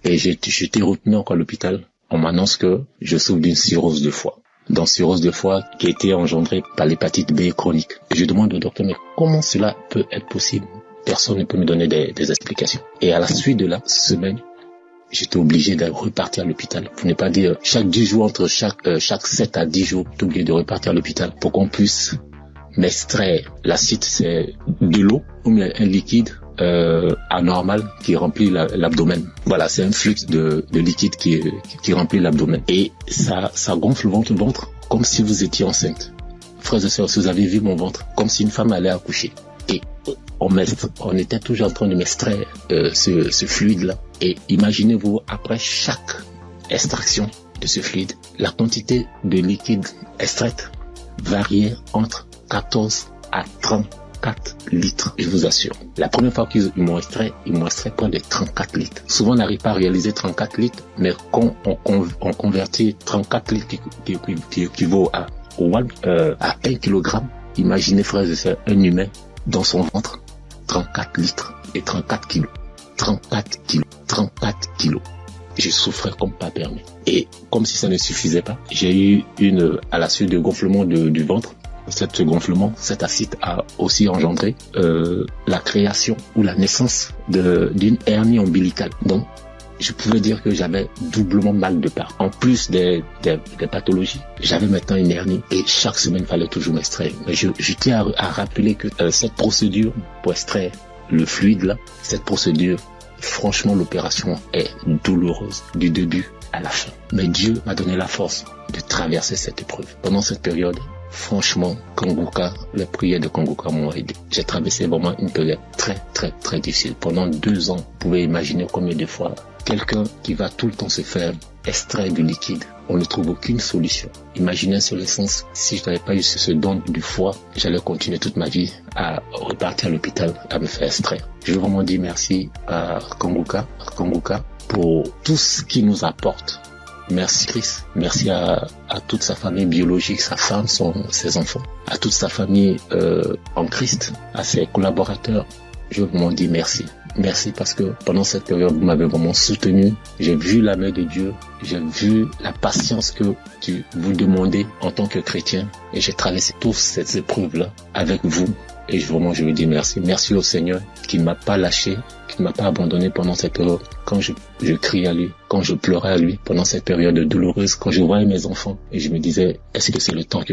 et j'ai été retenu encore à l'hôpital. On m'annonce que je souffre d'une cirrhose de foie. Dans cirrhose de foie qui a été engendrée par l'hépatite B chronique. Et je demande au docteur, mais comment cela peut être possible? Personne ne peut me donner des explications. Et à la suite de la semaine, j'étais obligé de repartir à l'hôpital. Pour ne pas dire chaque 10 jours, entre chaque 7 à 10 jours, j'étais obligé de repartir à l'hôpital pour qu'on puisse m'extraire. L'acide, c'est de l'eau ou bien un liquide anormal qui remplit l'abdomen. Voilà, c'est un flux de liquide qui remplit l'abdomen. Et ça gonfle le ventre comme si vous étiez enceinte. Frères et sœurs, si vous avez vu mon ventre, comme si une femme allait accoucher. Et on était toujours en train de m'extraire ce fluide-là. Et imaginez-vous, après chaque extraction de ce fluide, la quantité de liquide extraite variait entre 14 à 34 litres, je vous assure. La première fois qu'ils m'ont extrait près de 34 litres. Souvent, on n'arrive pas à réaliser 34 litres, mais quand on convertit 34 litres qui équivaut à 1 kilogramme, imaginez, frères et sœurs, un humain dans son ventre, 34 litres et 34 kilos. 34 kilos. Je souffrais comme pas permis. Et comme si ça ne suffisait pas, j'ai eu à la suite de gonflement du ventre, cet acide a aussi engendré la création ou la naissance d'une hernie ombilicale. Donc, je pouvais dire que j'avais doublement mal de part. En plus des pathologies, j'avais maintenant une hernie et chaque semaine, il fallait toujours m'extraire. Mais je tiens à rappeler que cette procédure pour extraire le fluide là, cette procédure, franchement, l'opération est douloureuse du début à la fin. Mais Dieu m'a donné la force de traverser cette épreuve. Pendant cette période, franchement, Kanguka, les prières de Kanguka m'ont aidé. J'ai traversé vraiment une période très, très, très difficile. Pendant 2 ans, vous pouvez imaginer combien de fois quelqu'un qui va tout le temps se faire extraire du liquide, on ne trouve aucune solution. Imaginez sur le sens, si je n'avais pas eu ce don du foie, j'allais continuer toute ma vie à repartir à l'hôpital à me faire extraire. Je veux vraiment dire merci à Kanguka pour tout ce qu'il nous apporte. Merci Christ, merci à toute sa famille biologique, sa femme, ses enfants, à toute sa famille en Christ, à ses collaborateurs. Je veux vraiment dire merci. merci parce que pendant cette période, vous m'avez vraiment soutenu. J'ai vu la main de Dieu. J'ai vu la patience que vous demandez en tant que chrétien. Et j'ai traversé toutes ces épreuves-là avec vous. Et vraiment, je vous dis merci. Merci au Seigneur qui ne m'a pas lâché, qui ne m'a pas abandonné pendant cette période. Quand je criais à lui, quand je pleurais à lui, pendant cette période douloureuse, quand je voyais mes enfants, et je me disais, est-ce que c'est le temps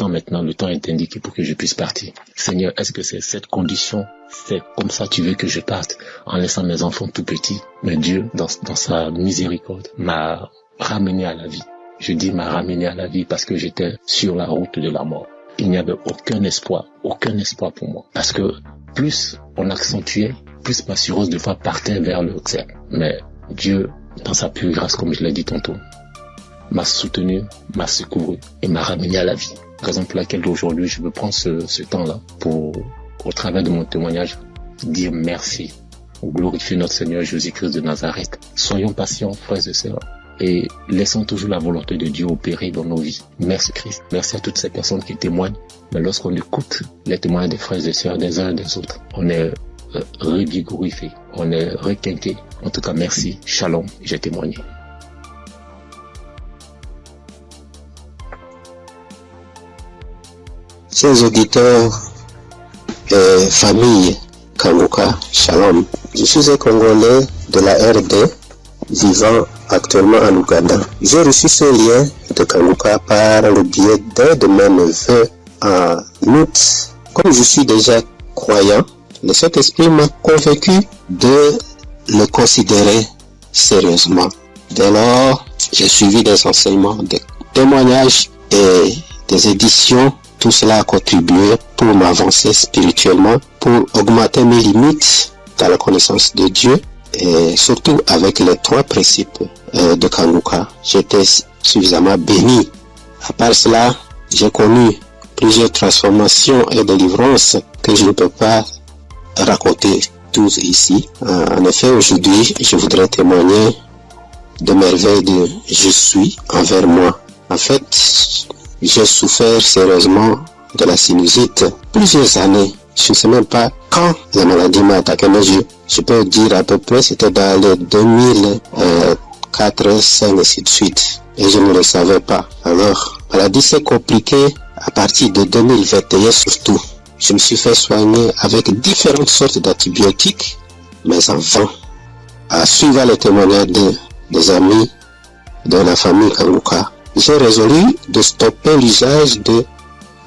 maintenant, le temps est indiqué pour que je puisse partir. Seigneur, est-ce que c'est cette condition, c'est comme ça tu veux que je parte, en laissant mes enfants tout petits? Mais Dieu, dans sa miséricorde, m'a ramené à la vie. Je dis m'a ramené à la vie parce que j'étais sur la route de la mort. Il n'y avait aucun espoir pour moi. Parce que plus on accentuait, plus ma cirrhose de foi partait vers le ciel. Mais Dieu, dans sa pure grâce, comme je l'ai dit tantôt, m'a soutenu, m'a secouru et m'a ramené à la vie. Raison pour laquelle aujourd'hui je veux prendre ce temps-là pour, au travers de mon témoignage, dire merci, glorifier notre Seigneur Jésus-Christ de Nazareth. Soyons patients, frères et sœurs. Et laissons toujours la volonté de Dieu opérer dans nos vies. Merci Christ. Merci à toutes ces personnes qui témoignent. Mais lorsqu'on écoute les témoignages des frères et sœurs des uns et des autres, on est revigorifié, on est requinqué. En tout cas, merci. Shalom, j'ai témoigné. Chers auditeurs et famille Kanguka, Shalom. Je suis un Congolais de la RD vivant actuellement en Ouganda. J'ai reçu ce lien de Kanguka par le biais d'un de mes neveux en août. Comme je suis déjà croyant, le Saint-Esprit m'a convaincu de le considérer sérieusement. Dès lors, j'ai suivi des enseignements, des témoignages et des éditions. Tout cela a contribué pour m'avancer spirituellement, pour augmenter mes limites dans la connaissance de Dieu et surtout avec les 3 principes de Kanguka. J'étais suffisamment béni. À part cela, j'ai connu plusieurs transformations et délivrances que je ne peux pas raconter tous ici. En effet, aujourd'hui, je voudrais témoigner de merveilles de je suis envers moi. En fait, j'ai souffert sérieusement de la sinusite plusieurs années. Je ne sais même pas quand la maladie m'a attaqué, mais je peux dire à peu près c'était dans les 2004, 2005 et ainsi de suite. Et je ne le savais pas. Alors, la maladie s'est compliquée à partir de 2021 surtout. Je me suis fait soigner avec différentes sortes d'antibiotiques, mais en vain. À suivre les témoignages des amis de la famille Kanguka, j'ai résolu de stopper l'usage de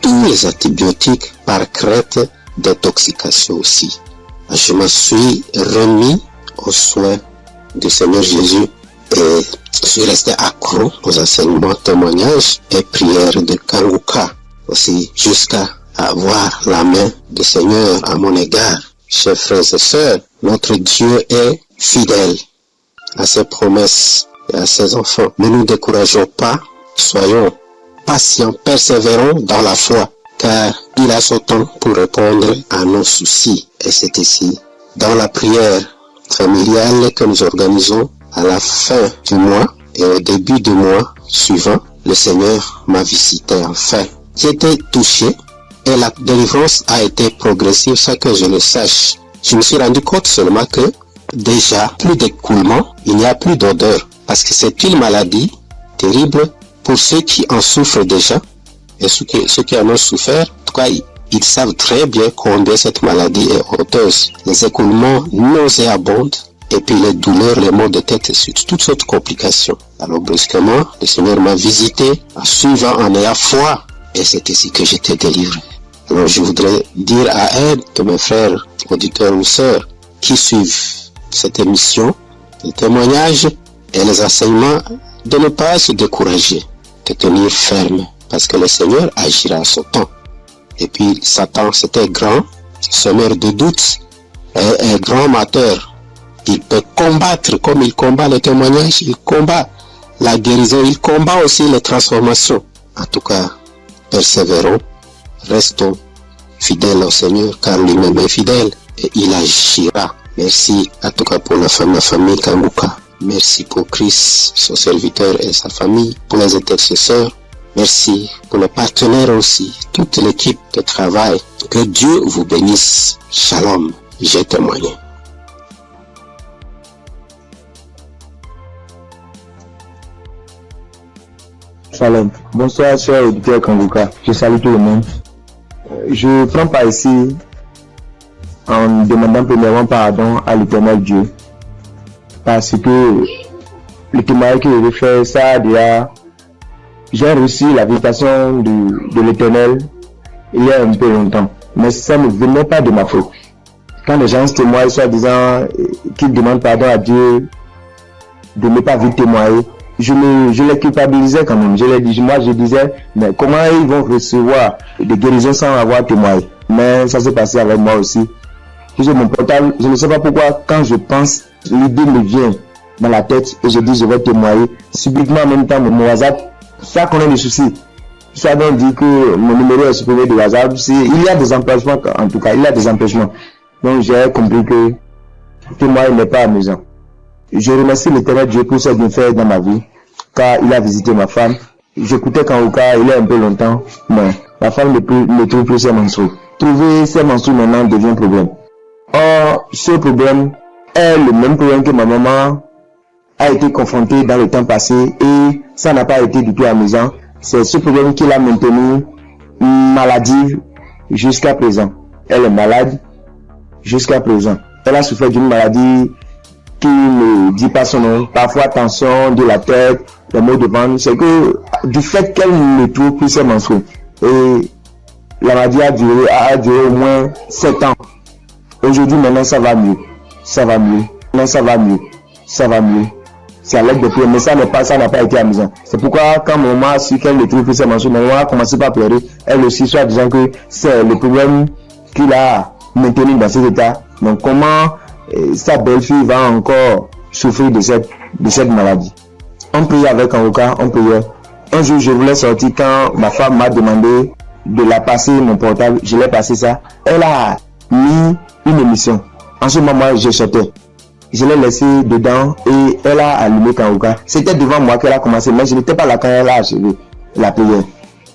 tous les antibiotiques par crainte d'intoxication aussi. Je me suis remis aux soins du Seigneur Jésus et je suis resté accro aux enseignements, témoignages et prières de Kanguka aussi jusqu'à avoir la main du Seigneur à mon égard. Chers frères et sœurs, notre Dieu est fidèle à ses promesses et à ses enfants. Ne nous décourageons pas, soyons patients, persévérons dans la foi, car il a son temps pour répondre à nos soucis. Et c'est ici, dans la prière familiale que nous organisons à la fin du mois et au début du mois suivant, le Seigneur m'a visité enfin. J'ai été touché et la délivrance a été progressive sans que je le sache. Je me suis rendu compte seulement que déjà plus d'écoulement, il n'y a plus d'odeur, parce que c'est une maladie terrible pour ceux qui en souffrent déjà et ceux qui en ont souffert. En tout cas, ils savent très bien combien cette maladie est honteuse. Les écoulements nauséabonds et puis les douleurs, les maux de tête et toutes sortes de complications. Alors brusquement, le Seigneur m'a visité en suivant, en ayant foi, et c'est ici que j'étais délivré. Alors je voudrais dire à un de mes frères, auditeurs ou sœurs, qui suivent cette émission, les témoignages et les enseignements, de ne pas se décourager, de tenir ferme, parce que le Seigneur agira à son temps. Et puis Satan, c'était grand, semeur de doutes, et un grand amateur. Il peut combattre comme il combat les témoignages, il combat la guérison, il combat aussi les transformations. En tout cas, persévérons, restons fidèles au Seigneur, car lui-même est fidèle et il agira. Merci en tout cas pour la famille Kanguka. Merci pour Christ, son serviteur et sa famille, pour les intercesseurs. Merci pour les partenaires aussi, toute l'équipe de travail. Que Dieu vous bénisse. Shalom, j'ai témoigné. Shalom. Bonsoir, cher auditeur Kangoka. Je salue tout le monde. Je prends part ici en demandant premièrement pardon à l'Éternel Dieu. Parce que le témoignage que je vais faire, ça déjà, j'ai reçu la visitation de l'Éternel il y a un peu longtemps. Mais ça ne venait pas de ma faute. Quand les gens se témoignent, soit disant qu'ils demandent pardon à Dieu de ne pas vite témoigner, je les culpabilisais quand même. Je disais, mais comment ils vont recevoir des guérisons sans avoir témoigné? Mais ça s'est passé avec moi aussi. J'ai mon portable, je ne sais pas pourquoi, quand je pense, l'idée me vient dans la tête et je dis je vais témoigner. Subitement en même temps, mon WhatsApp, ça connaît des soucis. Ça donc dit que mon numéro est supprimé de WhatsApp. Il y a des empêchements, en tout cas, il y a des empêchements. Donc j'ai compris que témoigner n'est pas amusant. Je remercie l'Éternel Dieu pour ses bienfaits dans ma vie, car il a visité ma femme. J'écoutais Kangoka il y a un peu longtemps, mais ma femme ne trouve plus ses menstrues. Trouver ses menstrues maintenant devient un problème. Or, ce problème est le même problème que ma maman a été confrontée dans le temps passé et ça n'a pas été du tout amusant. C'est ce problème qui l'a maintenue maladive jusqu'à présent. Elle est malade jusqu'à présent. Elle a souffert d'une maladie qui ne dit pas son nom. Parfois tension de la tête, les maux de ventre. C'est que du fait qu'elle ne trouve plus ses menstrues. Et la maladie a duré au moins 7 ans. Aujourd'hui, maintenant, ça va mieux. Ça va mieux. Maintenant, ça va mieux. Ça va mieux. C'est à l'aide de prière, mais ça n'a pas été amusant. C'est pourquoi, quand maman a su qu'elle ne trouve plus ses menstrues, maman a commencé par pleurer. Elle aussi, soit disant que c'est le problème qu'il a maintenu dans cet état. Donc, comment sa belle-fille va encore souffrir de cette maladie? On priait avec Kangoka, on priait. Un jour, je voulais sortir quand ma femme m'a demandé de la passer mon portable. Je l'ai passé ça. Elle a mis une émission. En ce moment, je sortais. Je l'ai laissé dedans et elle a allumé Kangoka. C'était devant moi qu'elle a commencé, mais je n'étais pas là quand elle a achevé la prière.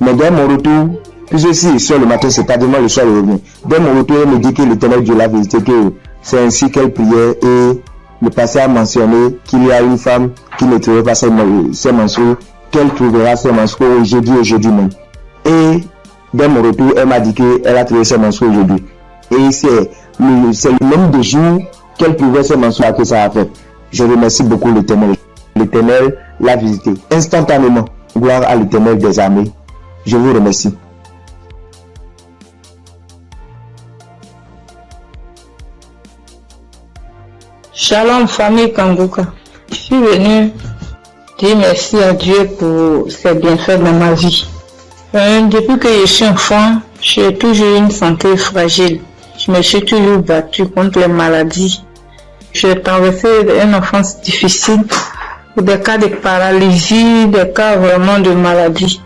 Mais dès mon retour, puisque si sur le matin, c'est tardivement le soir, elle revient. Dès mon retour, elle me dit que l'Éternel Dieu l'a visité, que c'est ainsi qu'elle priait et le passé a mentionné qu'il y a une femme qui ne trouvait pas ses menstrues, qu'elle trouvera ses menstrues aujourd'hui même. Et dès mon retour, elle m'a dit qu'elle a trouvé ses menstrues aujourd'hui. Et c'est le même de jour qu'elle pouvait se menstruer que ça a fait. Je remercie beaucoup l'Éternel. L'Éternel l'a visité instantanément. Gloire à l'Éternel des armées. Je vous remercie. Shalom famille Kangoka. Je suis venu dire merci à Dieu pour ses bienfaits dans ma vie. Depuis que je suis enfant, j'ai toujours eu une santé fragile. Je me suis toujours battue contre les maladies. J'ai traversé une enfance difficile, des cas de paralysie, des cas vraiment de maladie,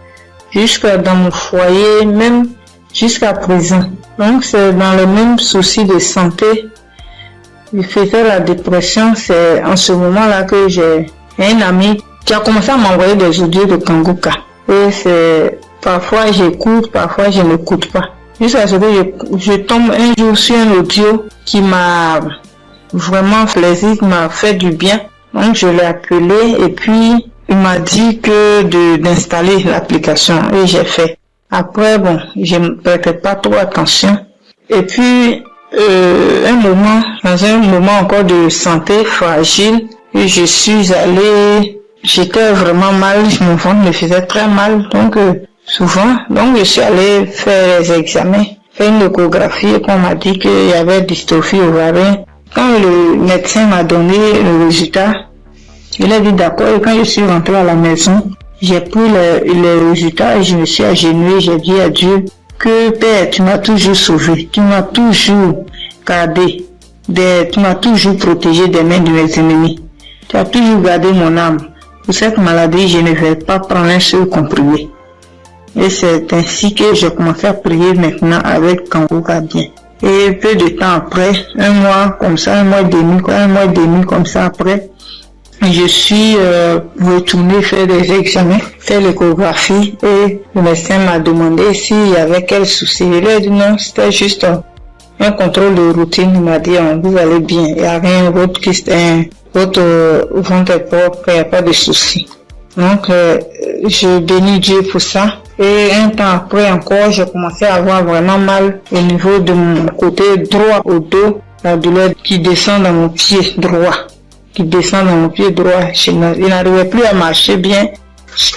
jusqu'à dans mon foyer, même jusqu'à présent. Donc c'est dans le même souci de santé. Je faisais la dépression, c'est en ce moment-là que j'ai un ami qui a commencé à m'envoyer des audios de Kangoka. Et c'est parfois j'écoute, parfois je n'écoute pas. Jusqu'à ce que je tombe un jour sur un audio qui m'a vraiment plaisir, qui m'a fait du bien. Donc je l'ai appelé et puis il m'a dit que d'installer l'application et j'ai fait. Après bon, je ne prêtais pas trop attention. Et puis dans un moment encore de santé fragile, et je suis allée, j'étais vraiment mal, mon ventre me faisait très mal, donc souvent, donc je suis allée faire les examens, faire une échographie et on m'a dit qu'il y avait dystrophie ovarienne. Quand le médecin m'a donné le résultat, il a dit d'accord, et quand je suis rentrée à la maison, j'ai pris les résultats et je me suis agenouillée, j'ai dit à Dieu que Père, tu m'as toujours sauvé, tu m'as toujours gardé, tu m'as toujours protégé des mains de mes ennemis. Tu as toujours gardé mon âme. Pour cette maladie, je ne vais pas prendre un seul comprimé. Et c'est ainsi que j'ai commencé à prier maintenant avec Kangoka bien. Et peu de temps après, un mois et demi comme ça après, je suis retournée faire des examens, faire l'échographie et le médecin m'a demandé s'il y avait quel souci. Il a dit non, c'était juste un contrôle de routine. Il m'a dit vous allez bien, il n'y a rien, votre ventre est propre, il n'y a pas de souci. Donc, je bénis Dieu pour ça. Et un temps après encore, j'ai commencé à avoir vraiment mal au niveau de mon côté droit au dos, la douleur qui descend dans mon pied droit. Je n'arrivais plus à marcher bien.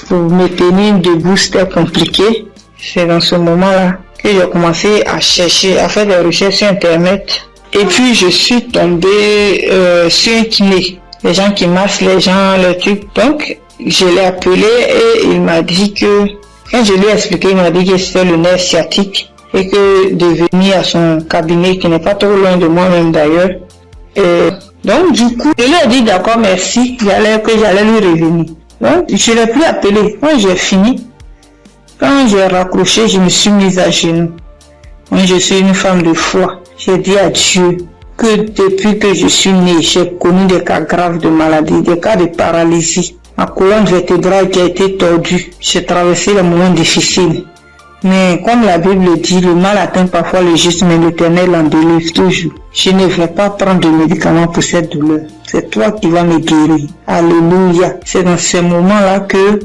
Pour me tenir debout, c'était compliqué. C'est dans ce moment-là que j'ai commencé à chercher, à faire des recherches sur Internet. Et puis, je suis tombée sur un kiné. Les gens qui massent les gens, les trucs. Donc, je l'ai appelé et il m'a dit que, quand je lui ai expliqué, il m'a dit que c'était le nerf sciatique et que de venir à son cabinet, qui n'est pas trop loin de moi-même d'ailleurs. Donc, du coup, je lui ai dit d'accord, merci, que j'allais lui revenir. Donc, je ne l'ai plus appelé. Quand j'ai fini, quand j'ai raccroché, je me suis mise à genoux. Moi, je suis une femme de foi. J'ai dit à Dieu que depuis que je suis née, j'ai connu des cas graves de maladie, des cas de paralysie. Ma colonne vertébrale qui a été tordue. J'ai traversé des moments difficiles. Mais comme la Bible dit, le mal atteint parfois le juste, mais l'Éternel en délivre toujours. Je ne vais pas prendre de médicaments pour cette douleur. C'est toi qui vas me guérir. Alléluia. C'est dans ces moments-là que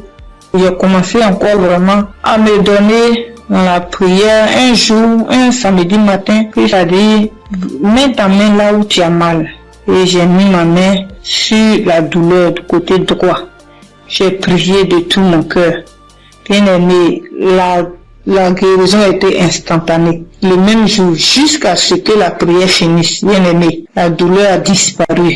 j'ai commencé encore vraiment à me donner dans la prière. Un jour, un samedi matin, il a dit, mets ta main là où tu as mal. Et j'ai mis ma main sur la douleur du côté droit. J'ai prié de tout mon cœur. Bien aimé, la guérison a été instantanée. Le même jour, jusqu'à ce que la prière finisse, bien aimé, la douleur a disparu.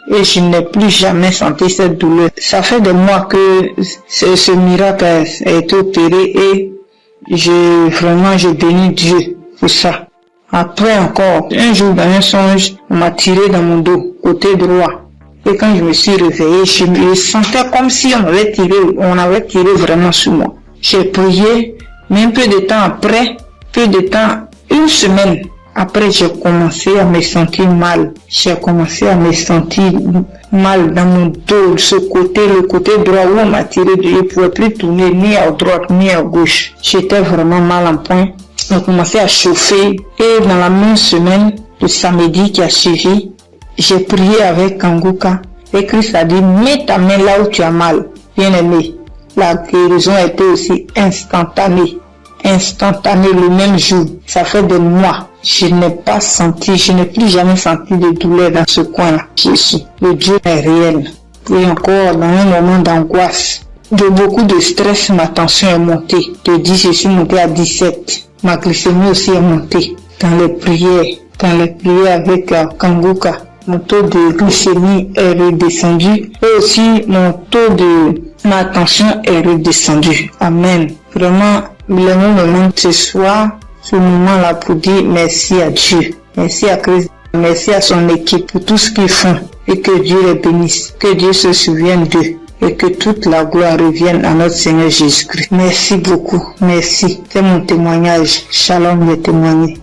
Et je n'ai plus jamais senti cette douleur. Ça fait des mois que ce miracle a été opéré et je bénis Dieu pour ça. Après encore, un jour dans un songe, on m'a tiré dans mon dos, côté droit. Et quand je me suis réveillé, je me sentais comme si on avait tiré vraiment sur moi. J'ai prié, mais un peu de temps, une semaine après, j'ai commencé à me sentir mal. J'ai commencé à me sentir mal dans mon dos, le côté droit où on m'a tiré, je ne pouvais plus tourner ni à droite ni à gauche. J'étais vraiment mal en point. On a commencé à chauffer et dans la même semaine, le samedi qui a suivi, j'ai prié avec Kanguka et Christ a dit, mets ta main là où tu as mal. Bien aimé, la guérison a été aussi instantanée le même jour. Ça fait des mois. Je n'ai plus jamais senti de douleur dans ce coin-là. Jésus, le Dieu est réel. Et encore, dans un moment d'angoisse, de beaucoup de stress, ma tension est montée. De 10, je suis montée à 17. Ma glycémie aussi est montée. Dans les prières avec Kanguka, mon taux de glycémie est redescendu. Et aussi, ma tension est redescendue. Amen. Vraiment, le moment ce soir, ce moment-là pour dire merci à Dieu. Merci à Christ. Merci à son équipe pour tout ce qu'ils font. Et que Dieu les bénisse. Que Dieu se souvienne d'eux. Et que toute la gloire revienne à notre Seigneur Jésus-Christ. Merci beaucoup. Merci. C'est mon témoignage. Shalom, le témoigner.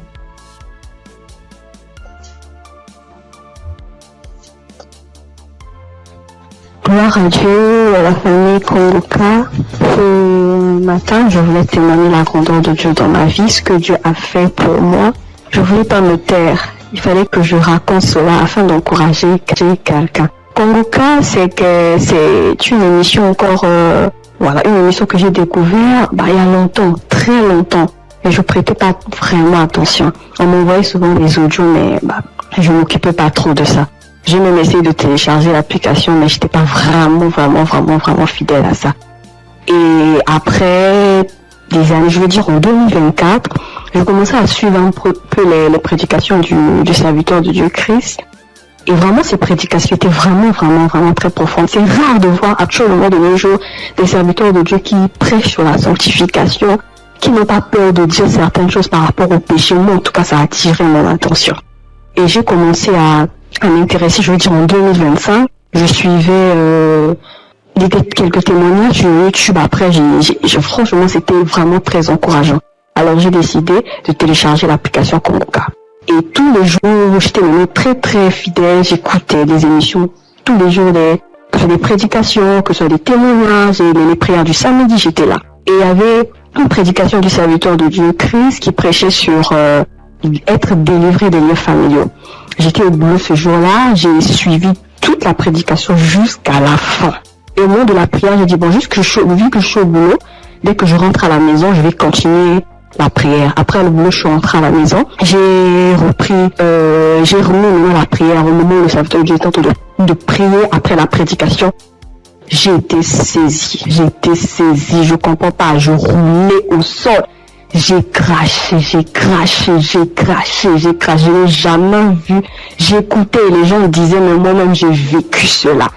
Gloire à Dieu, à la famille Kanguka. Ce matin, je voulais témoigner la grandeur de Dieu dans ma vie, ce que Dieu a fait pour moi. Je voulais pas me taire. Il fallait que je raconte cela afin d'encourager quelqu'un. Kanguka, c'est une émission encore, une émission que j'ai découvert, il y a longtemps, très longtemps. Et je prêtais pas vraiment attention. On m'envoyait souvent des audios, mais, je m'occupais pas trop de ça. J'ai même essayé de télécharger l'application, mais j'étais pas vraiment fidèle à ça. Et après des années, je veux dire en 2024, j'ai commencé à suivre un peu les prédications du serviteur de Dieu Christ. Et vraiment, ces prédications étaient vraiment très profondes. C'est rare de voir actuellement de nos jours des serviteurs de Dieu qui prêchent sur la sanctification, qui n'ont pas peur de dire certaines choses par rapport au péché. Moi, en tout cas, ça a attiré mon attention. Et j'ai commencé à m'intéresser, je veux dire en 2025. Je suivais quelques témoignages sur YouTube. Après, franchement, c'était vraiment très encourageant. Alors, j'ai décidé de télécharger l'application Kanguka. Et tous les jours, j'étais très fidèle. J'écoutais des émissions tous les jours, que ce soit des prédications, que ce soit des témoignages, et les prières du samedi, j'étais là. Et il y avait une prédication du serviteur de Dieu Christ qui prêchait sur être délivré des liens familiaux. J'étais au boulot ce jour-là, j'ai suivi toute la prédication jusqu'à la fin. Et au moment de la prière, j'ai dit, bon, vu que je suis au boulot, dès que je rentre à la maison, je vais continuer la prière. Après le boulot, je suis rentrée à la maison. J'ai remis la prière au moment où le serviteur de Dieu était en train de prier après la prédication. J'ai été saisie, je comprends pas, je roulais au sol. J'ai craché, je n'ai jamais vu. J'écoutais et les gens disaient, mais moi-même j'ai vécu cela.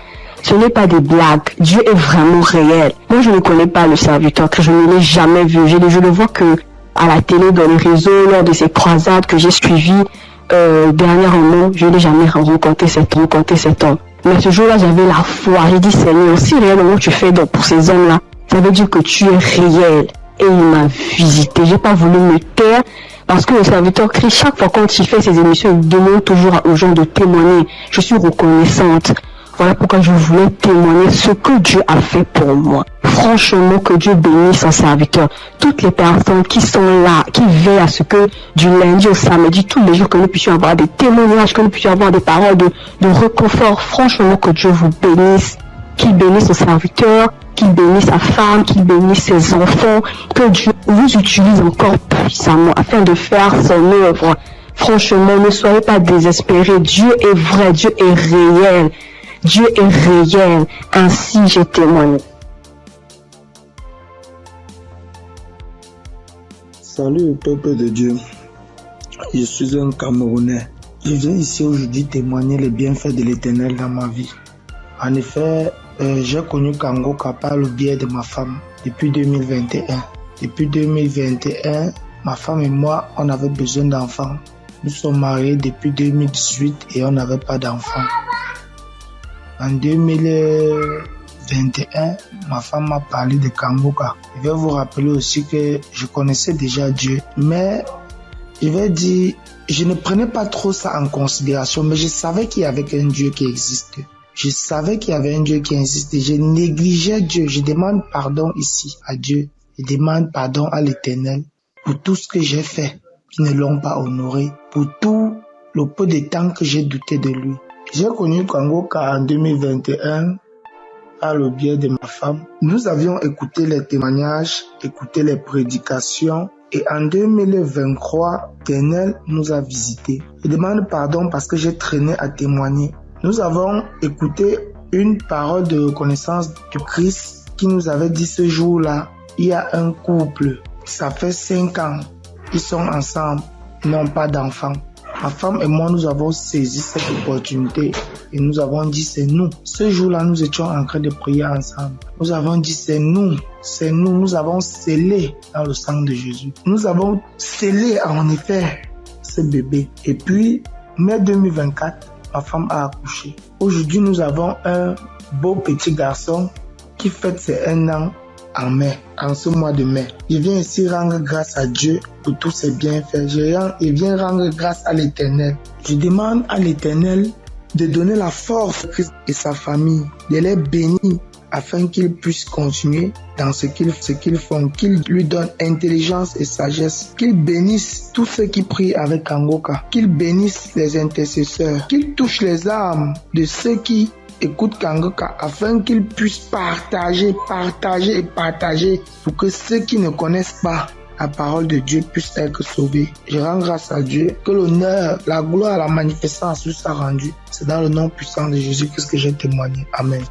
Ce n'est pas des blagues, Dieu est vraiment réel. Moi je ne connais pas le serviteur, que je ne l'ai jamais vu. Je le vois que à la télé, dans les réseaux, lors de ces croisades que j'ai suivies dernièrement, je n'ai jamais rencontré cet homme. Mais ce jour-là, j'avais la foi. J'ai dit, Seigneur, si réellement tu fais donc pour ces hommes-là, ça veut dire que tu es réel. Et il m'a visité. J'ai pas voulu me taire parce que le serviteur Christ, chaque fois quand il fait ses émissions, il demande toujours aux gens de témoigner. Je suis reconnaissante. Voilà pourquoi je voulais témoigner ce que Dieu a fait pour moi. Franchement, que Dieu bénisse son serviteur. Toutes les personnes qui sont là, qui veillent à ce que du lundi au samedi, tous les jours, que nous puissions avoir des témoignages, que nous puissions avoir des paroles de réconfort. Franchement, que Dieu vous bénisse. Qu'il bénisse son serviteur, qu'il bénisse sa femme, qu'il bénisse ses enfants. Que Dieu vous utilise encore puissamment afin de faire son œuvre. Franchement, ne soyez pas désespérés. Dieu est vrai, Dieu est réel. Dieu est réel, ainsi j'ai témoigné. Salut peuple de Dieu, je suis un Camerounais. Je viens ici aujourd'hui témoigner les bienfaits de l'Éternel dans ma vie. En effet, j'ai connu Kangoka par le biais de ma femme depuis 2021. Depuis 2021, ma femme et moi, on avait besoin d'enfants. Nous sommes mariés depuis 2018 et on n'avait pas d'enfants. En 2021, ma femme m'a parlé de Kangoka. Je vais vous rappeler aussi que je connaissais déjà Dieu, mais je vais dire, je ne prenais pas trop ça en considération, mais je savais qu'il y avait un Dieu qui existe. Je savais qu'il y avait un Dieu qui existait. Je négligeais Dieu. Je demande pardon ici à Dieu. Je demande pardon à l'Éternel pour tout ce que j'ai fait qui ne l'ont pas honoré, pour tout le peu de temps que j'ai douté de lui. J'ai connu Kangoka en 2021 par le biais de ma femme. Nous avions écouté les témoignages, écouté les prédications et en 2023, l'Éternel nous a visités. Je demande pardon parce que j'ai traîné à témoigner. Nous avons écouté une parole de reconnaissance du Christ qui nous avait dit ce jour-là, il y a un couple, ça fait 5 ans, ils sont ensemble, ils n'ont pas d'enfants. Ma femme et moi, nous avons saisi cette opportunité et nous avons dit c'est nous. Ce jour-là, nous étions en train de prier ensemble. Nous avons dit c'est nous, nous avons scellé dans le sang de Jésus. Nous avons scellé en effet ce bébé. Et puis, mai 2024, ma femme a accouché. Aujourd'hui, nous avons un beau petit garçon qui fête ses 1 an en mai, en ce mois de mai. Je viens ici rendre grâce à Dieu pour tous ses bienfaits. Je viens rendre grâce à l'Éternel. Je demande à l'Éternel de donner la force à Christ et sa famille, de les bénir afin qu'ils puissent continuer dans ce qu'ils font, qu'ils lui donnent intelligence et sagesse, qu'ils bénissent tous ceux qui prient avec Kangoka, qu'ils bénissent les intercesseurs, qu'ils touchent les âmes de ceux qui écoutent Kangoka afin qu'ils puissent partager pour que ceux qui ne connaissent pas la parole de Dieu puissent être sauvés. Je rends grâce à Dieu que l'honneur, la gloire, la magnificence lui soit rendue. C'est dans le nom puissant de Jésus-Christ que j'ai témoigné. Amen.